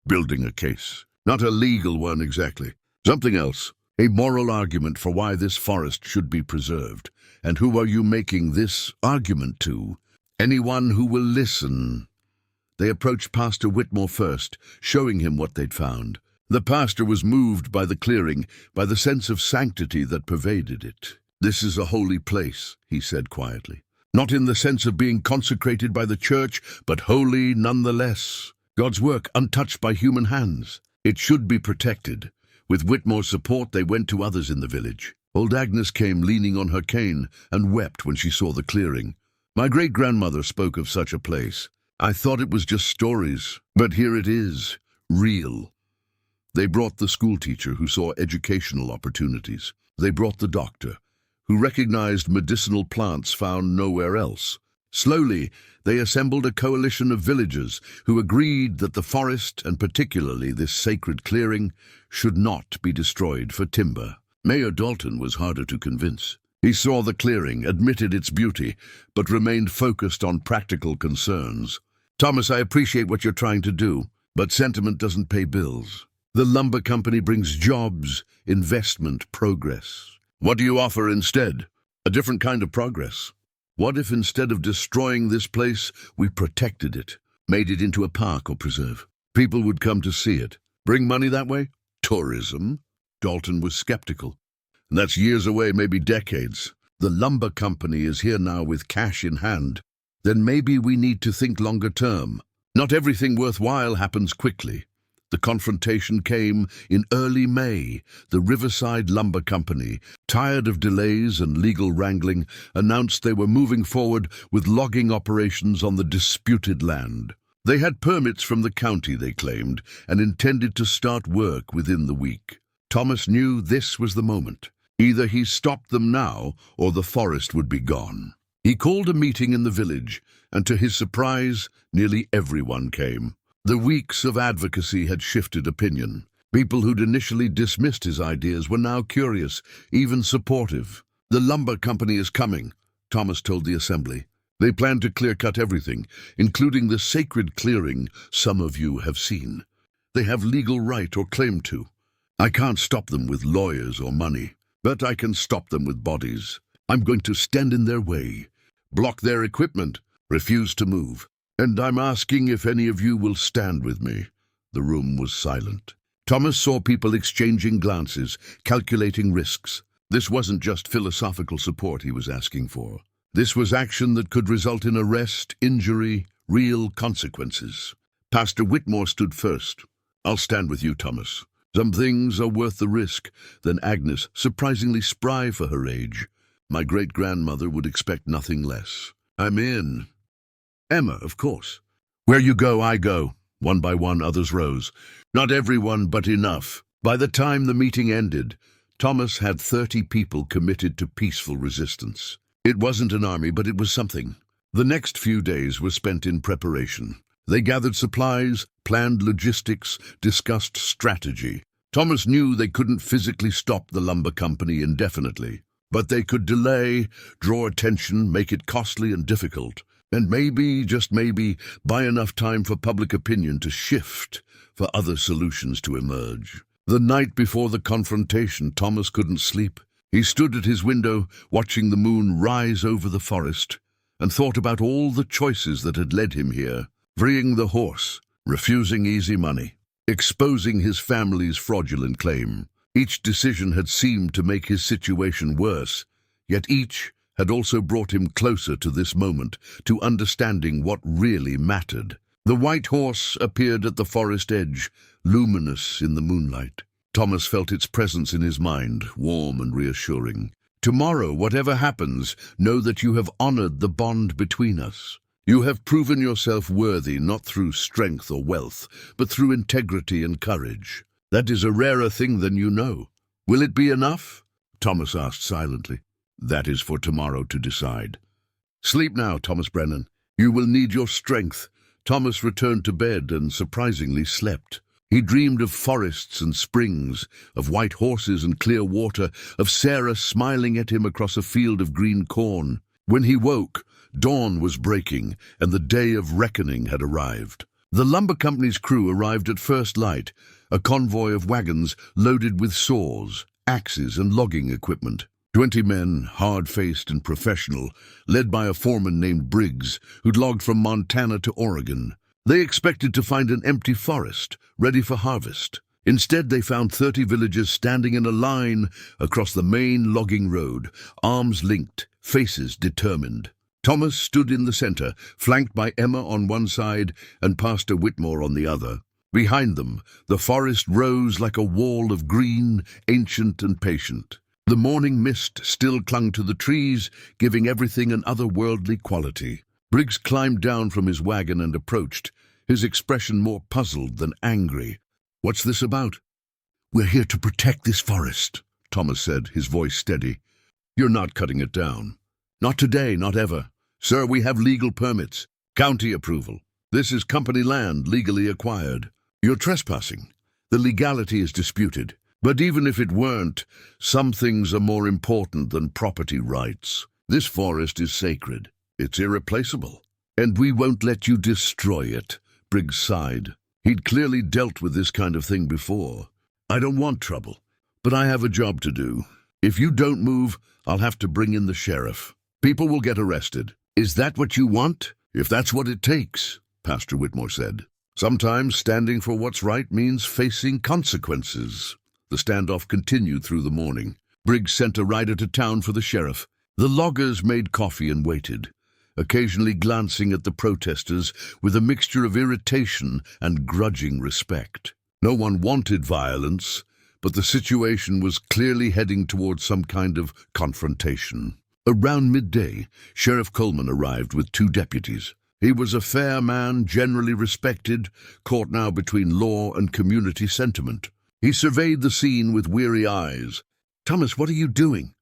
"Building a case. Not a legal one exactly. Something else. A moral argument for why this forest should be preserved. And who are you making this argument to?" "Anyone who will listen." They approached Pastor Whitmore first, showing him what they'd found. The pastor was moved by the clearing, by the sense of sanctity that pervaded it. "This is a holy place," he said quietly. "Not in the sense of being consecrated by the church, but holy nonetheless. God's work untouched by human hands. It should be protected." With Whitmore's support, they went to others in the village. Old Agnes came leaning on her cane and wept when she saw the clearing. "My great-grandmother spoke of such a place. I thought it was just stories, but here it is, real." They brought the schoolteacher who saw educational opportunities. They brought the doctor, who recognized medicinal plants found nowhere else. Slowly, they assembled a coalition of villagers who agreed that the forest, and particularly this sacred clearing, should not be destroyed for timber. Mayor Dalton was harder to convince. He saw the clearing, admitted its beauty, but remained focused on practical concerns. "Thomas, I appreciate what you're trying to do, but sentiment doesn't pay bills. The lumber company brings jobs, investment, progress. What do you offer instead? A different kind of progress. What if instead of destroying this place, we protected it, made it into a park or preserve? People would come to see it. Bring money that way? Tourism? Dalton was skeptical. And that's years away, maybe decades. The lumber company is here now with cash in hand. Then maybe we need to think longer term. Not everything worthwhile happens quickly. The confrontation came in early May. The Riverside Lumber Company, tired of delays and legal wrangling, announced they were moving forward with logging operations on the disputed land. They had permits from the county, they claimed, and intended to start work within the week. Thomas knew this was the moment. Either he stopped them now, or the forest would be gone. He called a meeting in the village, and to his surprise, nearly everyone came. The weeks of advocacy had shifted opinion. People who'd initially dismissed his ideas were now curious, even supportive. "The lumber company is coming," Thomas told the assembly. "They plan to clear-cut everything, including the sacred clearing some of you have seen. They have legal right or claim to. I can't stop them with lawyers or money, but I can stop them with bodies. I'm going to stand in their way, block their equipment, refuse to move. And I'm asking if any of you will stand with me." The room was silent. Thomas saw people exchanging glances, calculating risks. This wasn't just philosophical support he was asking for. This was action that could result in arrest, injury, real consequences. Pastor Whitmore stood first. "I'll stand with you, Thomas. Some things are worth the risk." Then Agnes, surprisingly spry for her age. "My great-grandmother would expect nothing less." "I'm in." "Emma, of course." "Where you go, I go." One by one, others rose. Not everyone, but enough. By the time the meeting ended, Thomas had 30 people committed to peaceful resistance. It wasn't an army, but it was something. The next few days were spent in preparation. They gathered supplies, planned logistics, discussed strategy. Thomas knew they couldn't physically stop the lumber company indefinitely, but they could delay, draw attention, make it costly and difficult. And maybe, just maybe, buy enough time for public opinion to shift, for other solutions to emerge. The night before the confrontation, Thomas couldn't sleep. He stood at his window, watching the moon rise over the forest, and thought about all the choices that had led him here. Freeing the horse, refusing easy money, exposing his family's fraudulent claim. Each decision had seemed to make his situation worse, yet each had also brought him closer to this moment, to understanding what really mattered. The white horse appeared at the forest edge, luminous in the moonlight. Thomas felt its presence in his mind, warm and reassuring. "Tomorrow, whatever happens, know that you have honored the bond between us. You have proven yourself worthy not through strength or wealth, but through integrity and courage. That is a rarer thing than you know. Will it be enough?" Thomas asked silently. "That is for tomorrow to decide." "Sleep now, Thomas Brennan. You will need your strength." Thomas returned to bed and surprisingly slept. He dreamed of forests and springs, of white horses and clear water, of Sarah smiling at him across a field of green corn. When he woke, dawn was breaking, and the day of reckoning had arrived. The lumber company's crew arrived at first light, a convoy of wagons loaded with saws, axes, and logging equipment. 20 men, hard-faced and professional, led by a foreman named Briggs, who'd logged from Montana to Oregon. They expected to find an empty forest, ready for harvest. Instead, they found 30 villagers standing in a line across the main logging road, arms linked, faces determined. Thomas stood in the center, flanked by Emma on one side and Pastor Whitmore on the other. Behind them, the forest rose like a wall of green, ancient and patient. The morning mist still clung to the trees, giving everything an otherworldly quality. Briggs climbed down from his wagon and approached, his expression more puzzled than angry. "What's this about?" "We're here to protect this forest," Thomas said, his voice steady. "You're not cutting it down." "Not today, not ever. Sir, we have legal permits, county approval. This is company land, legally acquired. You're trespassing. The legality is disputed. But even if it weren't, some things are more important than property rights. This forest is sacred. It's irreplaceable. And we won't let you destroy it." Briggs sighed. He'd clearly dealt with this kind of thing before. "I don't want trouble, but I have a job to do. If you don't move, I'll have to bring in the sheriff." People will get arrested. Is that what you want? If that's what it takes, Pastor Whitmore said. Sometimes standing for what's right means facing consequences. The standoff continued through the morning. Briggs sent a rider to town for the sheriff. The loggers made coffee and waited, occasionally glancing at the protesters with a mixture of irritation and grudging respect. No one wanted violence, but the situation was clearly heading towards some kind of confrontation. Around midday, Sheriff Coleman arrived with 2 deputies. He was a fair man, generally respected, caught now between law and community sentiment. He surveyed the scene with weary eyes. "Thomas, what are you doing?"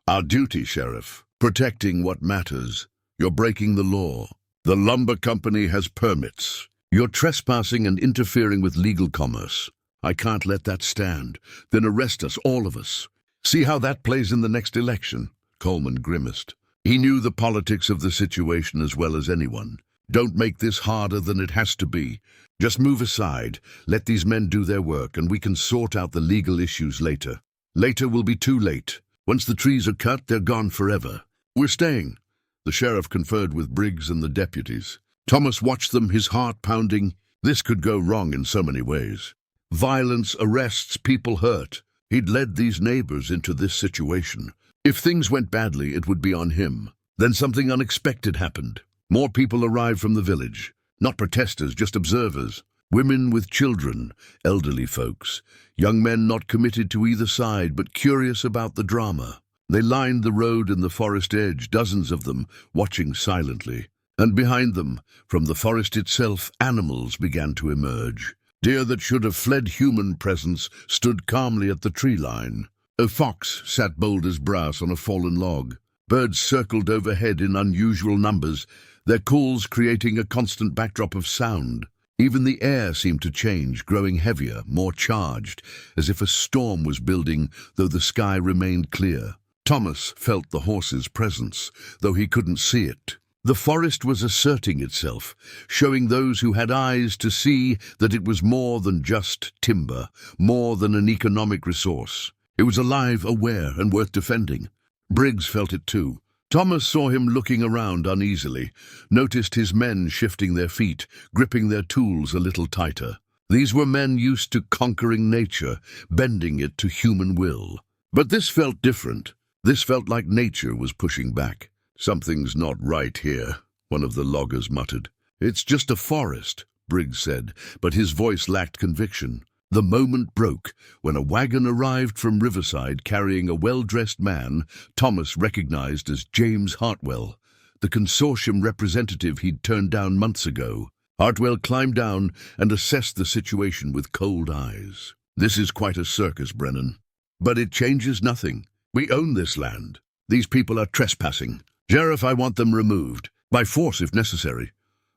"Our duty, Sheriff. Protecting what matters. You're breaking the law. The lumber company has permits. You're trespassing and interfering with legal commerce. I can't let that stand. Then arrest us, all of us. See how that plays in the next election." Coleman grimaced. He knew the politics of the situation as well as anyone. "Don't make this harder than it has to be. Just move aside, let these men do their work, and we can sort out the legal issues later. Later will be too late. Once the trees are cut, they're gone forever." "We're staying." The sheriff conferred with Briggs and the deputies. Thomas watched them, his heart pounding. This could go wrong in so many ways. Violence, arrests, people hurt. He'd led these neighbors into this situation. If things went badly, it would be on him. Then something unexpected happened. More people arrived from the village. Not protesters, just observers. Women with children, elderly folks, young men not committed to either side but curious about the drama. They lined the road and the forest edge, dozens of them, watching silently. And behind them, from the forest itself, animals began to emerge. Deer that should have fled human presence stood calmly at the tree line. A fox sat bold as brass on a fallen log. Birds circled overhead in unusual numbers, their calls creating a constant backdrop of sound. Even the air seemed to change, growing heavier, more charged, as if a storm was building, though the sky remained clear. Thomas felt the horse's presence, though he couldn't see it. The forest was asserting itself, showing those who had eyes to see that it was more than just timber, more than an economic resource. It was alive, aware, and worth defending. Briggs felt it too. Thomas saw him looking around uneasily, noticed his men shifting their feet, gripping their tools a little tighter. These were men used to conquering nature, bending it to human will. But this felt different. This felt like nature was pushing back. "Something's not right here," one of the loggers muttered. "It's just a forest," Briggs said, but his voice lacked conviction. The moment broke when a wagon arrived from Riverside carrying a well-dressed man Thomas recognized as James Hartwell, the consortium representative he'd turned down months ago. Hartwell climbed down and assessed the situation with cold eyes. "This is quite a circus, Brennan. But it changes nothing. We own this land. These people are trespassing. Sheriff, I want them removed, by force if necessary."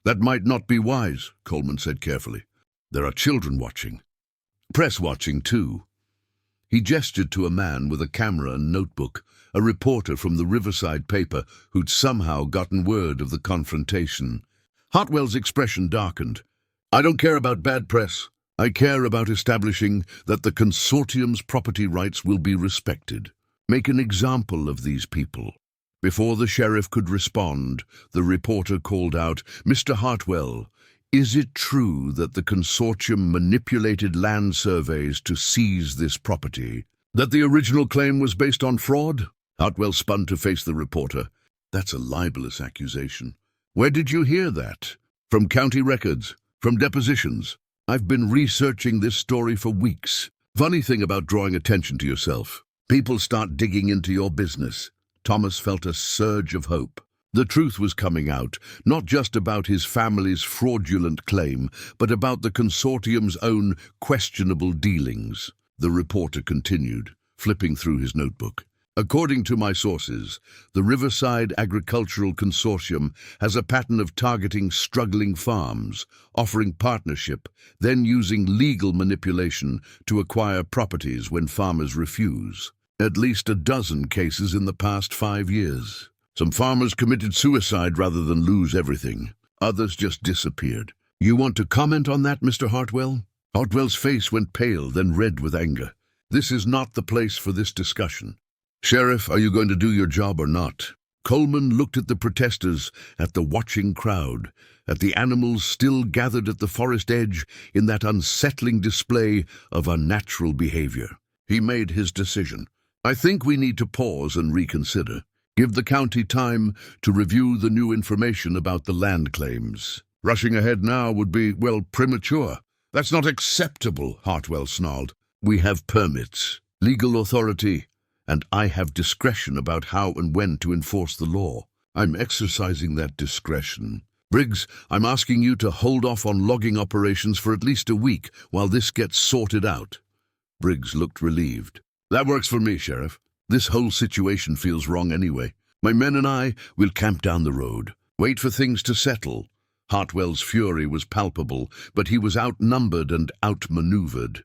"That might not be wise," Coleman said carefully. "There are children watching. Press watching, too." He gestured to a man with a camera and notebook, a reporter from the Riverside paper who'd somehow gotten word of the confrontation. Hartwell's expression darkened. "I don't care about bad press. I care about establishing that the consortium's property rights will be respected. Make an example of these people." Before the sheriff could respond, the reporter called out, "Mr. Hartwell, is it true that the consortium manipulated land surveys to seize this property? That the original claim was based on fraud?" Hartwell spun to face the reporter. "That's a libelous accusation." "Where did you hear that?" "From county records, from depositions. I've been researching this story for weeks. Funny thing about drawing attention to yourself. People start digging into your business." Thomas felt a surge of hope. The truth was coming out, not just about his family's fraudulent claim, but about the consortium's own questionable dealings. The reporter continued, flipping through his notebook. "According to my sources, the Riverside Agricultural Consortium has a pattern of targeting struggling farms, offering partnership, then using legal manipulation to acquire properties when farmers refuse. At least a dozen cases in the past 5 years. Some farmers committed suicide rather than lose everything. Others just disappeared. You want to comment on that, Mr. Hartwell?" Hartwell's face went pale, then red with anger. "This is not the place for this discussion. Sheriff, are you going to do your job or not?" Coleman looked at the protesters, at the watching crowd, at the animals still gathered at the forest edge in that unsettling display of unnatural behavior. He made his decision. I think we need to pause and reconsider. Give the county time to review the new information about the land claims. Rushing ahead now would be, well, premature. That's not acceptable, Hartwell snarled. We have permits, legal authority, and I have discretion about how and when to enforce the law. I'm exercising that discretion. Briggs, I'm asking you to hold off on logging operations for at least a week while this gets sorted out. Briggs looked relieved. That works for me, Sheriff. This whole situation feels wrong anyway. My men and I will camp down the road, wait for things to settle. Hartwell's fury was palpable, but he was outnumbered and outmaneuvered.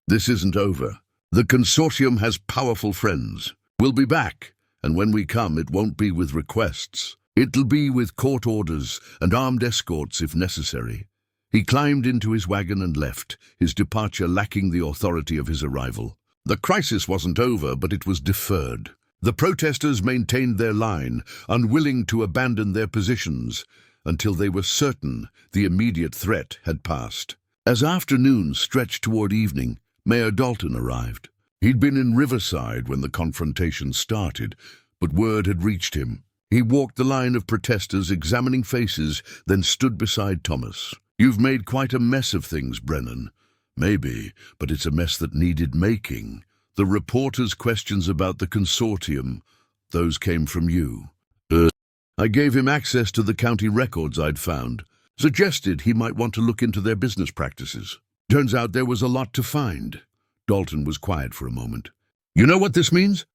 This isn't over. The consortium has powerful friends. We'll be back, and when we come, it won't be with requests. It'll be with court orders and armed escorts if necessary. He climbed into his wagon and left, his departure lacking the authority of his arrival. The crisis wasn't over, but it was deferred. The protesters maintained their line, unwilling to abandon their positions, until they were certain the immediate threat had passed. As afternoon stretched toward evening, Mayor Dalton arrived. He'd been in Riverside when the confrontation started, but word had reached him. He walked the line of protesters, examining faces, then stood beside Thomas. You've made quite a mess of things, Brennan. Maybe, but it's a mess that needed making. The reporters' questions about the consortium, those came from you. I gave him access to the county records I'd found, suggested he might want to look into their business practices. Turns out there was a lot to find. Dalton was quiet for a moment. You know what this means?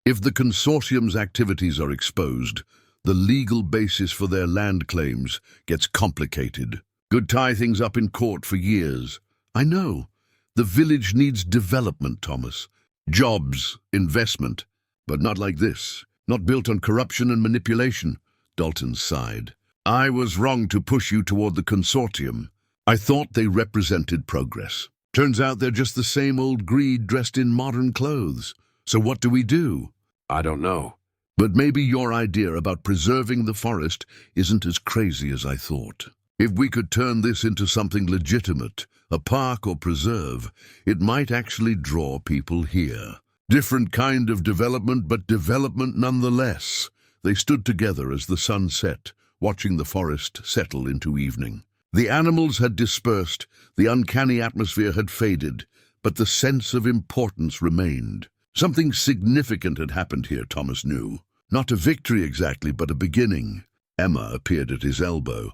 If the consortium's activities are exposed, the legal basis for their land claims gets complicated. Could tie things up in court for years. I know. The village needs development, Thomas. Jobs, investment. But not like this. Not built on corruption and manipulation. Dalton sighed. I was wrong to push you toward the consortium. I thought they represented progress. Turns out they're just the same old greed dressed in modern clothes. So what do we do? I don't know. But maybe your idea about preserving the forest isn't as crazy as I thought. If we could turn this into something legitimate, a park or preserve, it might actually draw people here. Different kind of development, but development nonetheless. They stood together as the sun set, watching the forest settle into evening. The animals had dispersed, the uncanny atmosphere had faded, but the sense of importance remained. Something significant had happened here, Thomas knew. Not a victory exactly, but a beginning. Emma appeared at his elbow.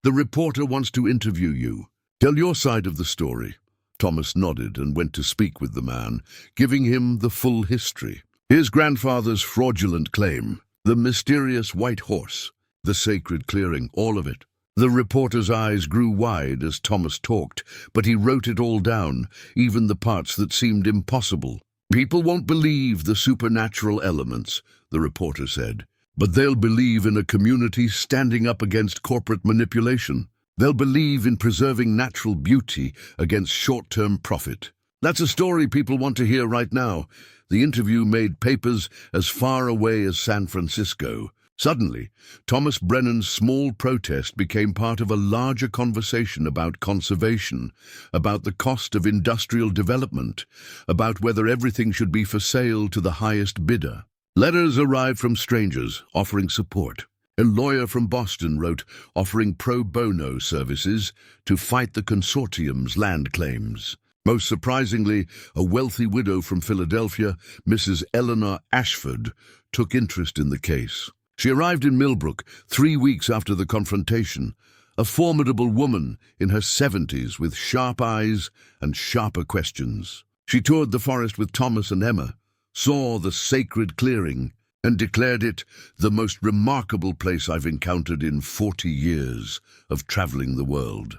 The reporter wants to interview you. Tell your side of the story. Thomas nodded and went to speak with the man, giving him the full history. His grandfather's fraudulent claim, the mysterious white horse, the sacred clearing, all of it. The reporter's eyes grew wide as Thomas talked, but he wrote it all down, even the parts that seemed impossible. People won't believe the supernatural elements, the reporter said, but they'll believe in a community standing up against corporate manipulation. They'll believe in preserving natural beauty against short-term profit. That's a story people want to hear right now. The interview made papers as far away as San Francisco. Suddenly, Thomas Brennan's small protest became part of a larger conversation about conservation, about the cost of industrial development, about whether everything should be for sale to the highest bidder. Letters arrived from strangers, offering support. A lawyer from Boston wrote, offering pro bono services to fight the consortium's land claims. Most surprisingly, a wealthy widow from Philadelphia, Mrs. Eleanor Ashford, took interest in the case. She arrived in Millbrook 3 weeks after the confrontation, a formidable woman in her 70s with sharp eyes and sharper questions. She toured the forest with Thomas and Emma, saw the sacred clearing, and declared it the most remarkable place I've encountered in 40 years of traveling the world.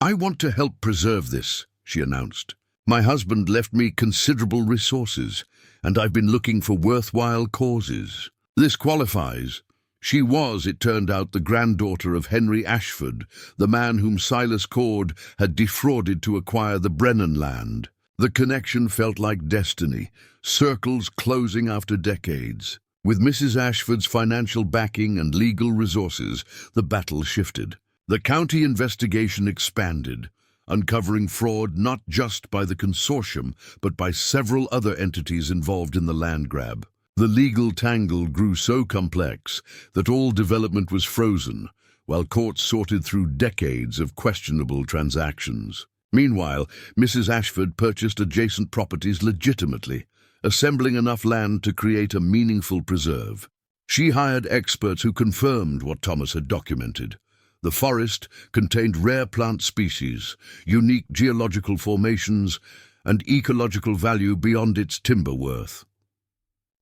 I want to help preserve this, she announced. My husband left me considerable resources, and I've been looking for worthwhile causes. This qualifies. She was, it turned out, the granddaughter of Henry Ashford, the man whom Silas Cord had defrauded to acquire the Brennan land. The connection felt like destiny, circles closing after decades. With Mrs. Ashford's financial backing and legal resources, the battle shifted. The county investigation expanded, uncovering fraud not just by the consortium, but by several other entities involved in the land grab. The legal tangle grew so complex that all development was frozen, while courts sorted through decades of questionable transactions. Meanwhile, Mrs. Ashford purchased adjacent properties legitimately, assembling enough land to create a meaningful preserve. She hired experts who confirmed what Thomas had documented. The forest contained rare plant species, unique geological formations, and ecological value beyond its timber worth.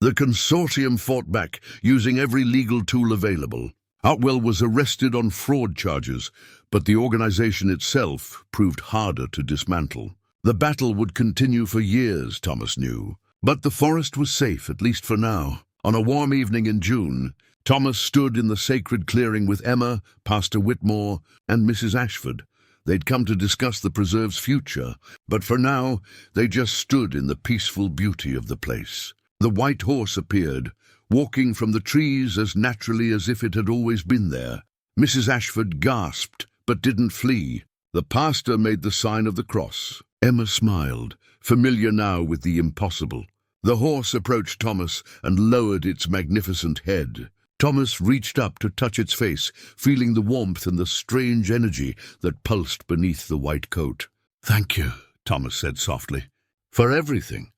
The consortium fought back, using every legal tool available. Hartwell was arrested on fraud charges, but the organization itself proved harder to dismantle. The battle would continue for years, Thomas knew. But the forest was safe, at least for now. On a warm evening in June, Thomas stood in the sacred clearing with Emma, Pastor Whitmore, and Mrs. Ashford. They'd come to discuss the preserve's future, but for now, they just stood in the peaceful beauty of the place. The white horse appeared, walking from the trees as naturally as if it had always been there. Mrs. Ashford gasped, but didn't flee. The pastor made the sign of the cross. Emma smiled, familiar now with the impossible. The horse approached Thomas and lowered its magnificent head. Thomas reached up to touch its face, feeling the warmth and the strange energy that pulsed beneath the white coat. "Thank you," Thomas said softly, "for everything.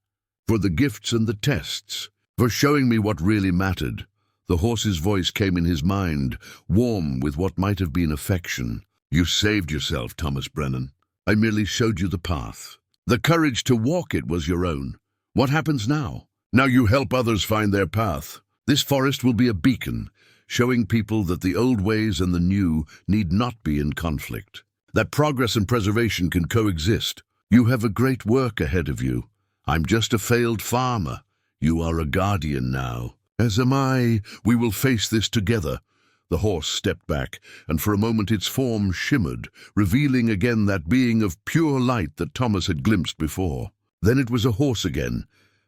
For the gifts and the tests. For showing me what really mattered." The horse's voice came in his mind, warm with what might have been affection. "You saved yourself, Thomas Brennan. I merely showed you the path. The courage to walk it was your own. What happens now? Now you help others find their path. This forest will be a beacon, showing people that the old ways and the new need not be in conflict. That progress and preservation can coexist. You have a great work ahead of you. I'm just a failed farmer. You are a guardian now. As am I. We will face this together." The horse stepped back, and for a moment its form shimmered, revealing again that being of pure light that Thomas had glimpsed before. Then it was a horse again,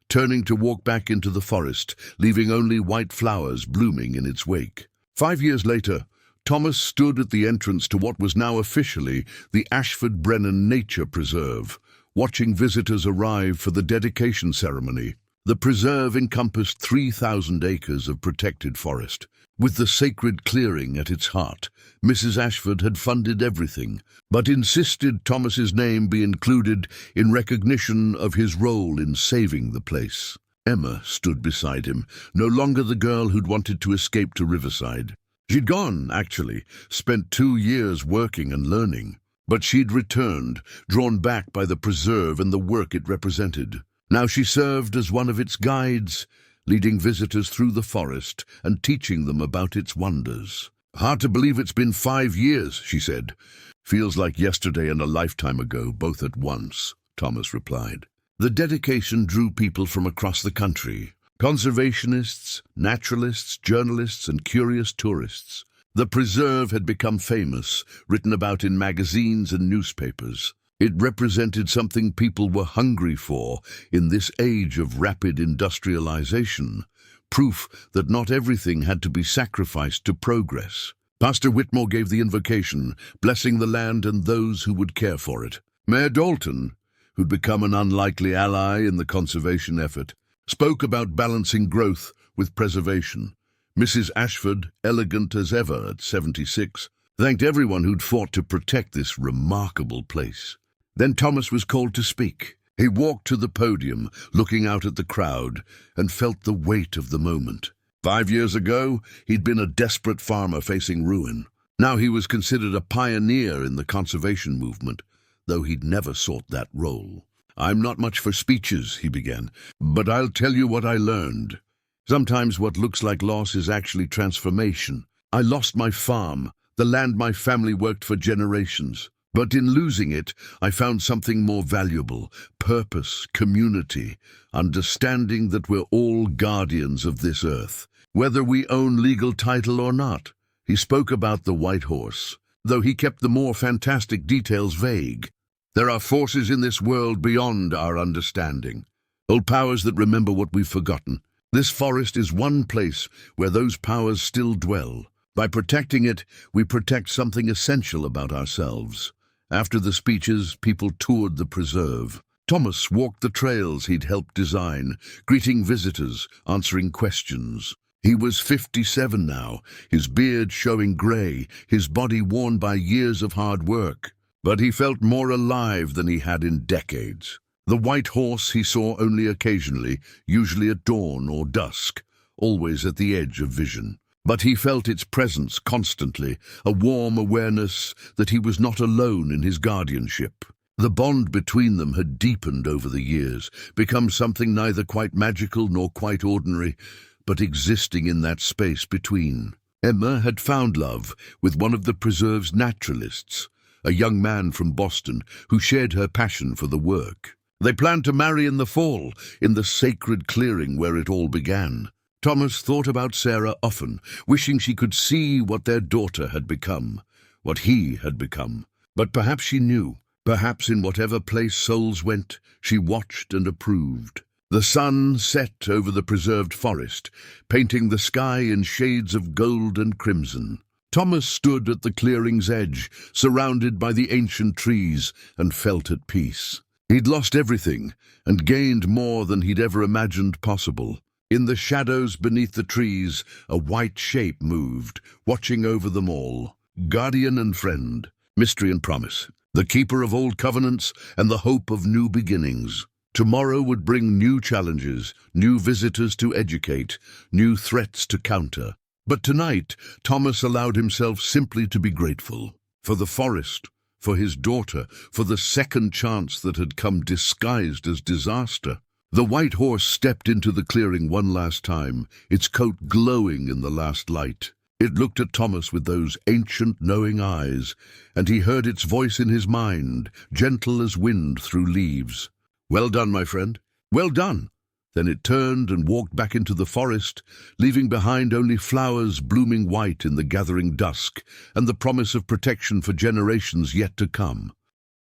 turning to walk back into the forest, leaving only white flowers blooming in its wake. 5 years later, Thomas stood at the entrance to what was now officially the Ashford Brennan Nature Preserve, watching visitors arrive for the dedication ceremony. The preserve encompassed 3,000 acres of protected forest. With the sacred clearing at its heart, Mrs. Ashford had funded everything, but insisted Thomas's name be included in recognition of his role in saving the place. Emma stood beside him, no longer the girl who'd wanted to escape to Riverside. She'd gone, actually, spent 2 years working and learning. But she'd returned, drawn back by the preserve and the work it represented. Now she served as one of its guides, leading visitors through the forest and teaching them about its wonders. "Hard to believe it's been 5 years, she said. "Feels like yesterday and a lifetime ago, both at once," Thomas replied. The dedication drew people from across the country. Conservationists, naturalists, journalists, and curious tourists. The preserve had become famous, written about in magazines and newspapers. It represented something people were hungry for in this age of rapid industrialization, proof that not everything had to be sacrificed to progress. Pastor Whitmore gave the invocation, blessing the land and those who would care for it. Mayor Dalton, who'd become an unlikely ally in the conservation effort, spoke about balancing growth with preservation. Mrs. Ashford, elegant as ever at 76, thanked everyone who'd fought to protect this remarkable place. Then Thomas was called to speak. He walked to the podium, looking out at the crowd, and felt the weight of the moment. 5 years ago, he'd been a desperate farmer facing ruin. Now he was considered a pioneer in the conservation movement, though he'd never sought that role. "I'm not much for speeches," he began, "but I'll tell you what I learned. Sometimes what looks like loss is actually transformation. I lost my farm, the land my family worked for generations. But in losing it, I found something more valuable: purpose, community, understanding that we're all guardians of this earth, whether we own legal title or not." He spoke about the white horse, though he kept the more fantastic details vague. "There are forces in this world beyond our understanding, old powers that remember what we've forgotten. This forest is one place where those powers still dwell. By protecting it, we protect something essential about ourselves. After the speeches, people toured the preserve. Thomas walked the trails he'd helped design, greeting visitors, answering questions. He was 57 now, his beard showing grey, his body worn by years of hard work. But he felt more alive than he had in decades. The white horse he saw only occasionally, usually at dawn or dusk, always at the edge of vision. But he felt its presence constantly, a warm awareness that he was not alone in his guardianship. The bond between them had deepened over the years, become something neither quite magical nor quite ordinary, but existing in that space between. Emma had found love with one of the preserve's naturalists, a young man from Boston who shared her passion for the work. They planned to marry in the fall, in the sacred clearing where it all began. Thomas thought about Sarah often, wishing she could see what their daughter had become, what he had become. But perhaps she knew, perhaps in whatever place souls went, she watched and approved. The sun set over the preserved forest, painting the sky in shades of gold and crimson. Thomas stood at the clearing's edge, surrounded by the ancient trees, and felt at peace. He'd lost everything, and gained more than he'd ever imagined possible. In the shadows beneath the trees, a white shape moved, watching over them all. Guardian and friend, mystery and promise, the keeper of old covenants and the hope of new beginnings. Tomorrow would bring new challenges, new visitors to educate, new threats to counter. But tonight, Thomas allowed himself simply to be grateful. For the forest, for his daughter, for the second chance that had come disguised as disaster. The white horse stepped into the clearing one last time, its coat glowing in the last light. It looked at Thomas with those ancient knowing eyes, and he heard its voice in his mind, gentle as wind through leaves. "Well done, my friend. Well done." Then it turned and walked back into the forest, leaving behind only flowers blooming white in the gathering dusk and the promise of protection for generations yet to come.